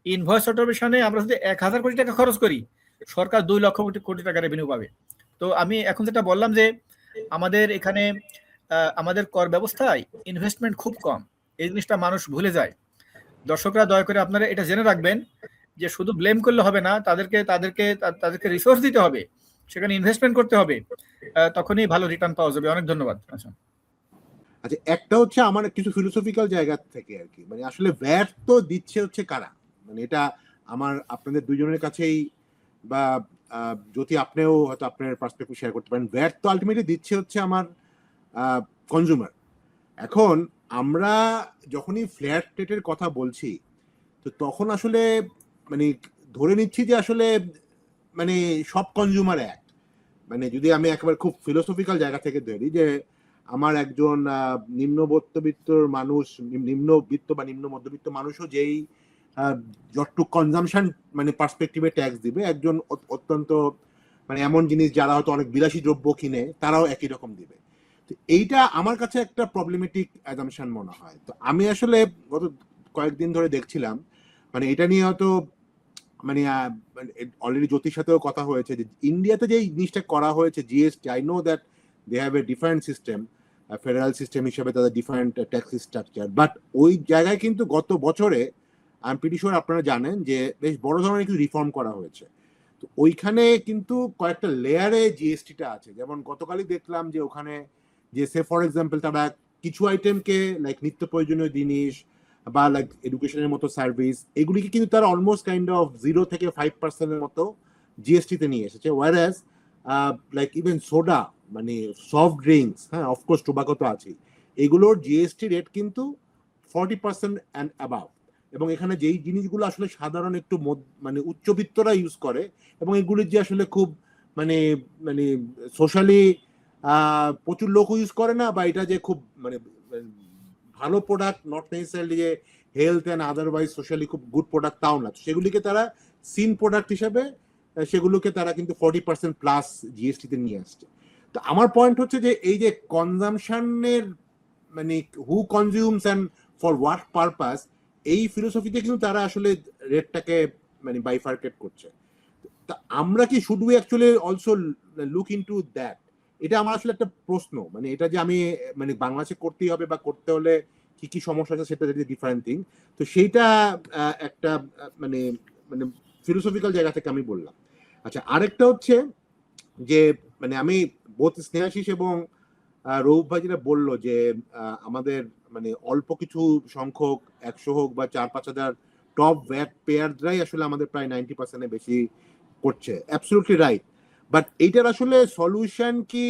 ইনভয়েস অটোমেশনে আমরা যদি 1,000 কোটি টাকা খরচ করি, সরকার 2 লক্ষ কোটি টাকা রেভিনিউ পাবে। তো আমি এখন যেটা বললাম যে আমাদের এখানে আমাদের কর ব্যবস্থায় ইনভেস্টমেন্ট খুব কম, এই জিনিসটা মানুষ ভুলে যায়। দর্শকরা দয়া করে আপনারা এটা জেনে রাখবেন যে শুধু ব্লেম করলে হবে না, তাদেরকে রিসোর্স দিতে হবে, সেখানে ইনভেস্টমেন্ট করতে হবে, তখনই ভালো রিটার্ন পাওয়া যাবে। অনেক ধন্যবাদ। আচ্ছা, একটা হচ্ছে আমার কিছু ফিলোসফিক্যাল জায়গা থেকে আর কি, মানে আসলে ভ্যাট তো দিচ্ছে হচ্ছে কারা, মানে এটা আমার আপনাদের দুজনের কাছেই বা যদি আপনিও হয়তো আপনার পার্সপেক্টিভ শেয়ার করতে পারেন, ভ্যাট তো আলটিমেটলি দিচ্ছে হচ্ছে আমার কনজিউমার। এখন আমরা যখনই ফ্ল্যাট রেটের কথা বলছি, তো তখন আসলে মানে ধরে নিচ্ছি যে আসলে মানে সব কনজিউমার এক, মানে যদি আমি একেবারে খুব ফিলোসফিক্যাল জায়গা থেকে ধরি যে আমার একজন নিম্নবিত্ত মানুষ, নিম্নবিত্ত বা নিম্ন মধ্যবিত্ত মানুষও যেই যতটুক কনজামশন মানে পার্সপেক্টিভে ট্যাক্স দিবে, একজন অত্যন্ত মানে এমন জিনিস যারা হয়তো অনেক বিলাসী দ্রব্য কিনে তারাও একই রকম দিবে। তো এইটা আমার কাছে একটা প্রবলেমেটিক অ্যাজাম্পশন মনে হয়। তো আমি আসলে গত কয়েকদিন ধরে দেখছিলাম, মানে এটা নিয়ে হয়তো মানে অলরেডি জ্যোতির সাথেও কথা হয়েছে যে ইন্ডিয়াতে যে জিনিসটা করা হয়েছে GST, I know that they have a different system, federal system হিসেবে তাদের ডিফারেন্ট ট্যাক্স স্ট্রাকচার, বাট ওই জায়গায় কিন্তু গত বছরে আই এম প্রিটি শিওর আপনারা জানেন যে বেশ বড় ধরনের কিছু রিফর্ম করা হয়েছে। তো ওইখানে কিন্তু কয়েকটা লেয়ারে জিএসটিটা আছে। যেমন গতকালই দেখলাম যে ওখানে যে সে ফর এক্সাম্পল তারা কিছু আইটেমকে লাইক নিত্য প্রয়োজনীয় জিনিস বা লাইক এডুকেশনের মতো সার্ভিস, এগুলিকে কিন্তু তারা অলমোস্ট কাইন্ড অফ 0 থেকে 5% মতো জিএসটিতে নিয়ে এসেছে। ওয়ারাস লাইক ইভেন সোডা মানে সফট ড্রিঙ্কস, হ্যাঁ অফকোর্স টোবাকো তো আছে, এগুলোর জিএসটি রেট কিন্তু 40% অ্যান্ড অ্যাবাভ। এবং এখানে যেই জিনিসগুলো আসলে সাধারণ একটু মানে উচ্চবিত্তরা ইউজ করে এবং এগুলির যে আসলে খুব মানে মানে সোশ্যালি প্রচুর লোক ইউজ করে না, বা এটা যে খুব মানে ভালো প্রোডাক্ট, নট নেসেসারিলি যে হেলথ অ্যান্ড আদারওয়াইজ সোশ্যালি খুব গুড প্রোডাক্ট তাও না, সেগুলিকে তারা সিন প্রোডাক্ট হিসেবে সেগুলোকে তারা কিন্তু 40% প্লাস জিএসটিতে নিয়ে আসছে। তো আমার পয়েন্ট হচ্ছে যে এই যে কনজামশনের মানে who consumes and for what purpose, এই ফিলোসফিতে কিন্তু তারা আসলে রেটটাকে মানে বাইফার্কেট করছে। তা আমরা কি should we actually also look into that? এটা আমার আসলে একটা প্রশ্ন, মানে এটা যে আমি মানে বাংলাদেশে করতেই হবে বা করতে হলে কি কি সমস্যা আছে সেটা ডিফারেন্ট থিং। তো সেইটা একটা মানে মানে ফিলোসফিক্যাল জায়গা থেকে আমি বললাম। আচ্ছা, আরেকটা হচ্ছে যে মানে আমি বোধ স্নেহাশিস এবং রৌফ ভাই যেটা বললো যে আমাদের মানে অল্প কিছু সংখ্যক 100 হোক বা 4-5 হাজার টপ ভ্যাট পেয়াররাই আসলে আমাদের প্রায় 90% বেশি করছে, অ্যাবসলিউটলি রাইট। বাট এইটার আসলে সলিউশন কি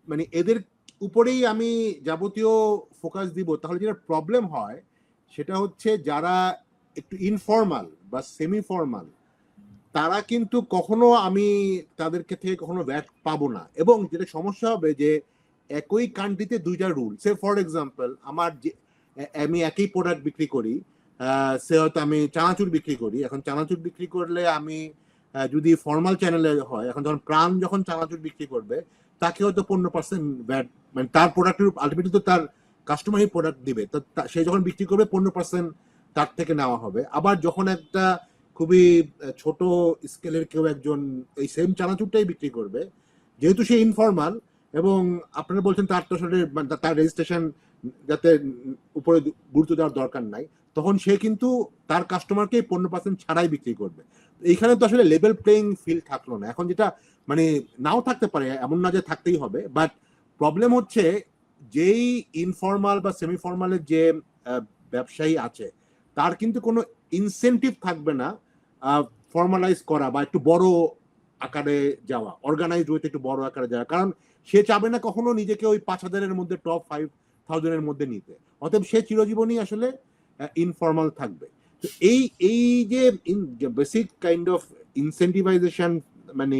মানে এদের উপরেই আমি যাবতীয় ফোকাস দিব? তাহলে যেটা প্রবলেম হয় সেটা হচ্ছে যারা একটু ইনফর্মাল বা সেমি ফর্মাল, তারা কিন্তু কখনো আমি তাদেরকে থেকে কখনো ভ্যাট পাবো না। এবং যেটা সমস্যা হবে যে একই কান্ট্রিতে দুইটা রুল। সে ফর এক্সাম্পল আমার যে আমি একই প্রোডাক্ট বিক্রি করি, সে হয়তো আমি চানাচুর বিক্রি করি, এখন চানাচুর বিক্রি করলে আমি যদি ফর্মাল চ্যানেলে হয়, এখন যখন প্রাণ যখন চানাচুর বিক্রি করবে তাকে হয়তো 15% ভ্যাট, মানে তার প্রোডাক্টের আলটিমেটলি তো তার কাস্টমারই প্রোডাক্ট দিবে, তো সে যখন বিক্রি করবে 15% তার থেকে নেওয়া হবে। আবার যখন একটা খুবই ছোট স্কেলের কেউ একজন এই সেম চানাচুরটাই বিক্রি করবে, যেহেতু সে ইনফর্মাল এবং আপনারা বলছেন তার তো আসলে তার রেজিস্ট্রেশন যাতে উপরে গুরুত্ব দেওয়ার দরকার নাই, তখন সে কিন্তু তার কাস্টমারকে 15% ছাড়াই বিক্রি করবে। এইখানে তো আসলে লেভেল প্লেইং ফিল্ড থাকলো না। এখন যেটা মানে নাও থাকতে পারে, এমন না যে থাকতেই হবে, বাট প্রবলেম হচ্ছে যেই ইনফর্মাল বা সেমি ফর্মালের যে ব্যবসায়ী আছে তার কিন্তু কোনো ইনসেন্টিভ থাকবে না ফর্মালাইজ করা বা একটু বড় আকারে যাওয়া, অর্গানাইজড ওয়েতে একটু বড় আকারে যাওয়া, কারণ সে চাবে না কখনো নিজেকে ওই 5,000-এর মধ্যে টপ 5,000-এর মধ্যে নিতে। অতএব সে চিরজীবনই আসলে ইনফর্মাল থাকবে। তো এই যে বেসিক কাইন্ড অফ ইনসেন্টিভাইজেশন মানে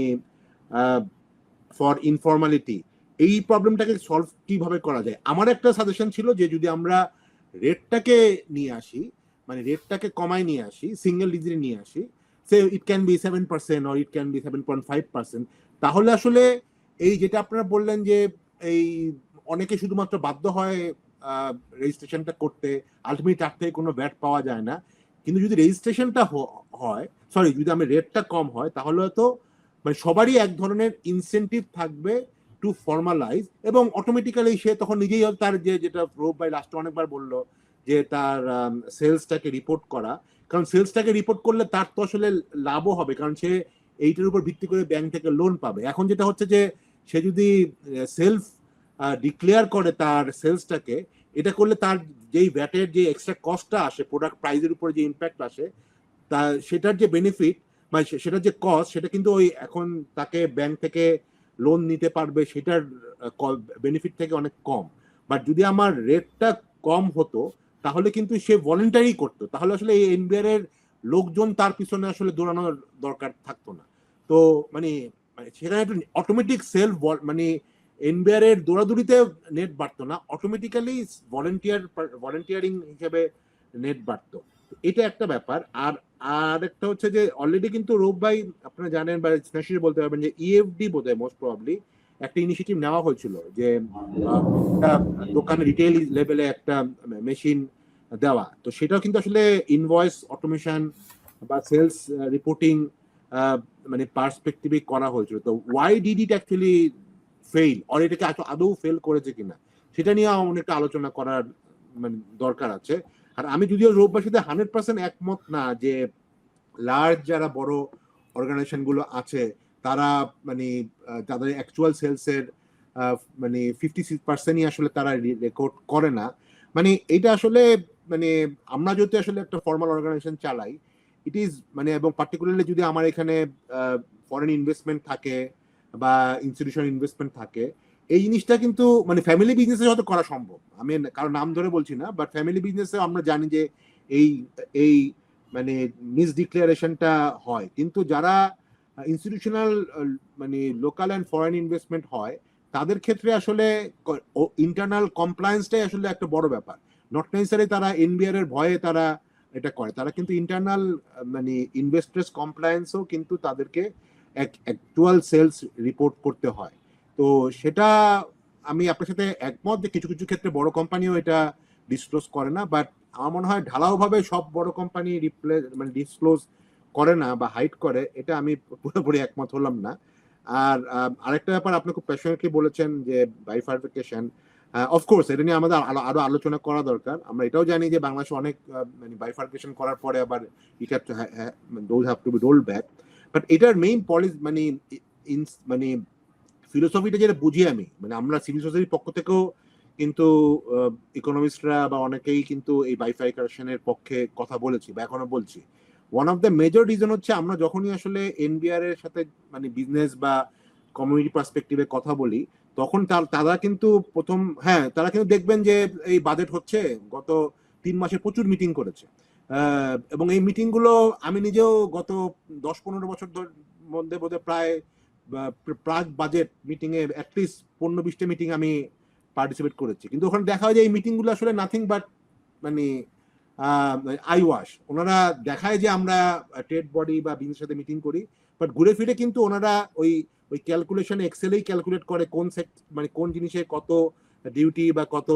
ফর ইনফর্মালিটি, এই প্রবলেমটাকে সলভ কিভাবে করা যায়? আমার একটা সাজেশন ছিল যে যদি আমরা রেটটাকে নিয়ে আসি, মানে রেটটাকে কমায় নিয়ে আসি, সিঙ্গেল ডিজিটে নিয়ে আসি, say it can be 7% or it can be 7.5%, তাহলে আসলে এই যেটা আপনারা বললেন যে এই অনেকে শুধুমাত্র বাধ্য হয় রেজিস্ট্রেশনটা করতে, আলটিমেটলি তার থেকে কোনো ভ্যাট পাওয়া যায় না। কিন্তু যদি রেজিস্ট্রেশনটা হয়, সরি, যদি আমি রেটটা কম হয়, তাহলে হয়তো মানে সবারই এক ধরনের ইনসেন্টিভ থাকবে টু ফর্মালাইজ, এবং অটোমেটিক্যালি সে তখন নিজেই তার যেটা রূপ ভাই লাস্টে অনেকবার বললো যে তার সেলসটাকে রিপোর্ট করা, কারণ সেলসটাকে রিপোর্ট করলে তার তো আসলে লাভও হবে, কারণ সে এইটার উপর ভিত্তি করে ব্যাংক থেকে লোন পাবে। এখন যেটা হচ্ছে যে সে যদি সেলফ ডিক্লেয়ার করে তার সেলসটাকে, এটা করলে তার যেই ভ্যাটের যে এক্সট্রা কস্টটা আসে, প্রোডাক্ট প্রাইসের উপরে যে ইম্প্যাক্ট আসে, তা সেটার যে বেনিফিট বা সেটার যে কস্ট, সেটা কিন্তু ওই এখন তাকে ব্যাংক থেকে লোন নিতে পারবে সেটার বেনিফিট থেকে অনেক কম। বাট যদি আমার রেটটা কম হতো, তাহলে কিন্তু সে ভলেন্টারি করতো, তাহলে আসলে এই এনবিআর এর লোকজন তার পিছনে আসলে দৌড়ানোর দরকার থাকতো না। তো মানে সেখানে একটু অটোমেটিক সেলফ, মানে এনবিআর এর দৌড়াদৌড়িতে নেট বাড়তো না, অটোমেটিক্যালি ভলেন্টিয়ারিং হিসেবে নেট বাড়তো। এটা একটা ব্যাপার। আর একটা হচ্ছে যে অলরেডি কিন্তু রূপ ভাই আপনারা জানেন বা স্নেহাশিস বলতে পারবেন যে ইএফডি বোধহয় মোস্ট প্রবাবলি একটা ইনিশিয়েটিভ নেওয়া হয়েছিল যে দোকানে রিটেল লেভেলে একটা মেশিন দেওয়া। তো সেটাও কিন্তু আসলে ইনভয়েস অটোমেশন বা সেলস রিপোর্টিং মানে পার্সপেক্টিভে করা হয়েছিল। তো why did it actually fail, আর এটাকে আদৌ ফেল করেছে কিনা সেটা নিয়ে অনেকটা আলোচনা করার মানে দরকার আছে। আর আমি যদিও রূপবার সাথে 100% একমত না যে লার্জ যারা বড় অর্গানাইজেশন গুলো আছে তারা মানে তাদের অ্যাকচুয়াল সেলসের মানে 50% আসলে তারা রেকর্ড করে না। মানে এটা আসলে মানে আমরা যদি আসলে একটা ফর্মাল অর্গানাইজেশন চালাই, ইট ইজ মানে, এবং পার্টিকুলারলি যদি আমার এখানে ফরেন ইনভেস্টমেন্ট থাকে বা ইনস্টিটিউশনাল ইনভেস্টমেন্ট থাকে, এই জিনিসটা কিন্তু মানে ফ্যামিলি বিজনেসে হয়তো করা সম্ভব, আমি কারো নাম ধরে বলছি না, বাট ফ্যামিলি বিজনেসে আমরা জানি যে এই মানে মিস ডিক্লারেশনটা হয়। কিন্তু যারা ইনস্টিটিউশনাল মানে লোকাল অ্যান্ড ফরেন ইনভেস্টমেন্ট হয়, তাদের ক্ষেত্রে আসলে ইন্টারনাল কমপ্লায়েন্সটাই আসলে একটা বড় ব্যাপার। নট নেসেসারি তারা এনবিআর এর ভয়ে তারা এটা করে, তারা কিন্তু ইন্টারনাল মানে ইনভেস্টার্স কমপ্লায়েন্সও কিন্তু তাদেরকে অ্যাকচুয়াল সেলস রিপোর্ট করতে হয়। তো সেটা আমি আপনার সাথে একমত যে কিছু কিছু ক্ষেত্রে বড় কোম্পানিও এটা ডিসক্লোজ করে না, বাট আমার মনে হয় ঢালাওভাবে সব বড় কোম্পানি মানে ডিসক্লোজ করে না বা হাইড করে, এটা আমি পুরোপুরি একমত হলাম না। আর আরেকটা ব্যাপার আপনি খুব প্যাশনেটলি বলেছেন যে বাইফার্কেশন, অফকোর্স এটা নিয়ে আমাদের আরো আলোচনা করা দরকার। আমরা এটাও জানি যে বাংলাদেশে অনেক মানে বাইফার্কেশন করার পরে আবার it have to be rolled back, but এটার মেইন পলিসি মানে ফিলোসফিটা যেটা বুঝি আমি, মানে আমরা সিভিল সোসাইটির পক্ষ থেকেও কিন্তু ইকোনমিস্টরা বা অনেকেই কিন্তু এই বাইফার্কেশনের পক্ষে কথা বলেছি বা এখনো বলছি। One of the major reason হচ্ছে আমরা যখনই আসলে এনবিআর এর সাথে মানে বিজনেস বা কমিউনিটি পার্সপেক্টিভে কথা বলি, তখন তারা কিন্তু তারা কিন্তু দেখবেন যে এই বাজেট হচ্ছে, গত 3 মাসে প্রচুর মিটিং করেছে, এবং এই মিটিং গুলো আমি নিজেও গত 10-15 বছর মধ্যে বোধহয় প্রায় প্রাক বাজেট মিটিং এ অ্যাটলিস্ট 15-20টা মিটিং আমি পার্টিসিপেট করেছি। কিন্তু ওখানে দেখা যায় যে এই মিটিং গুলো আসলে নাথিং বাট মানে আই ওয়াশ। ওনারা দেখায় যে আমরা ট্রেড বডি বা বিজনেসের সাথে মিটিং করি, বাট ঘুরে ফিরে কিন্তু ওনারা ওই ক্যালকুলেশন এক্সেলেই ক্যালকুলেট করে মানে কোন জিনিসে কত ডিউটি বা কত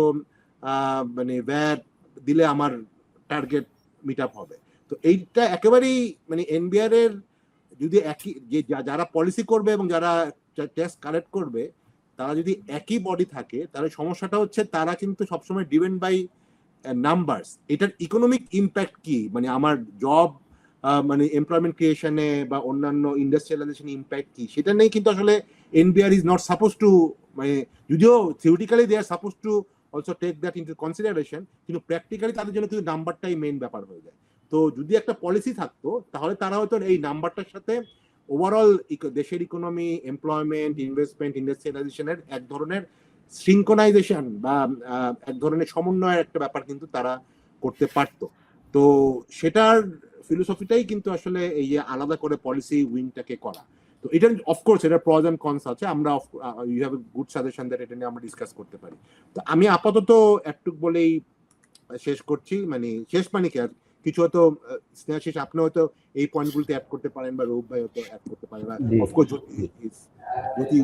মানে ভ্যাট দিলে আমার টার্গেট মিট আপ হবে। তো এইটা একেবারেই মানে এনবিআর এর যদি একই যে যারা পলিসি করবে এবং যারা ট্যাক্স কালেক্ট করবে, তারা যদি একই বডি থাকে, তাহলে সমস্যাটা হচ্ছে তারা কিন্তু সবসময় ডিপেন্ড বাই নাম্বারস। এটার ইকোনমিক ইম্প্যাক্ট কি, মানে আমার জব মানে এমপ্লয়মেন্ট ক্রিয়েশনে বা অন্যান্য ইন্ডাস্ট্রিয়ালাইজেশন ইম্প্যাক্ট কি, সেটা নেই কিন্তু আসলে NBR is not suppose to, মানে যদিও theoretically they are suppose to also take that into consideration, কিন্তু প্র্যাকটিক্যালি তাদের জন্য কিন্তু নাম্বারটাই মেইন ব্যাপার হয়ে যায়। তো যদি একটা পলিসি থাকতো, তাহলে তারা হয়তো এই নাম্বারটার সাথে ওভারঅল দেশের ইকোনমি, এমপ্লয়মেন্ট, ইনভেস্টমেন্ট, ইন্ডাস্ট্রিয়ালাইজেশনের এক ধরনের সিনক্রোনাইজেশন বা এক ধরনের সমন্বয়ের একটা ব্যাপার কিন্তু তারা করতে পারতো। তো সেটার ফিলোসফিটাই কিন্তু আসলে এই যে আলাদা করে পলিসি উইংটাকে করা। তো এটা অফকোর্স এটা প্রজ এন্ড কনস আছে, আমরা you have a good suggestion that এটা নিয়ে আমরা ডিসকাস করতে পারি। তো আমি আপাতত একটুক বলেই শেষ করছি, মানে শেষ মানে কি আর কিছু হয়তো স্নেহাশিস আপনি হয়তো এই পয়েন্টগুলোতে অ্যাড করতে পারেন, বা রূপ ভাই হয়তো অ্যাড করতে পারেন, বা জি। অফকোর্স যদি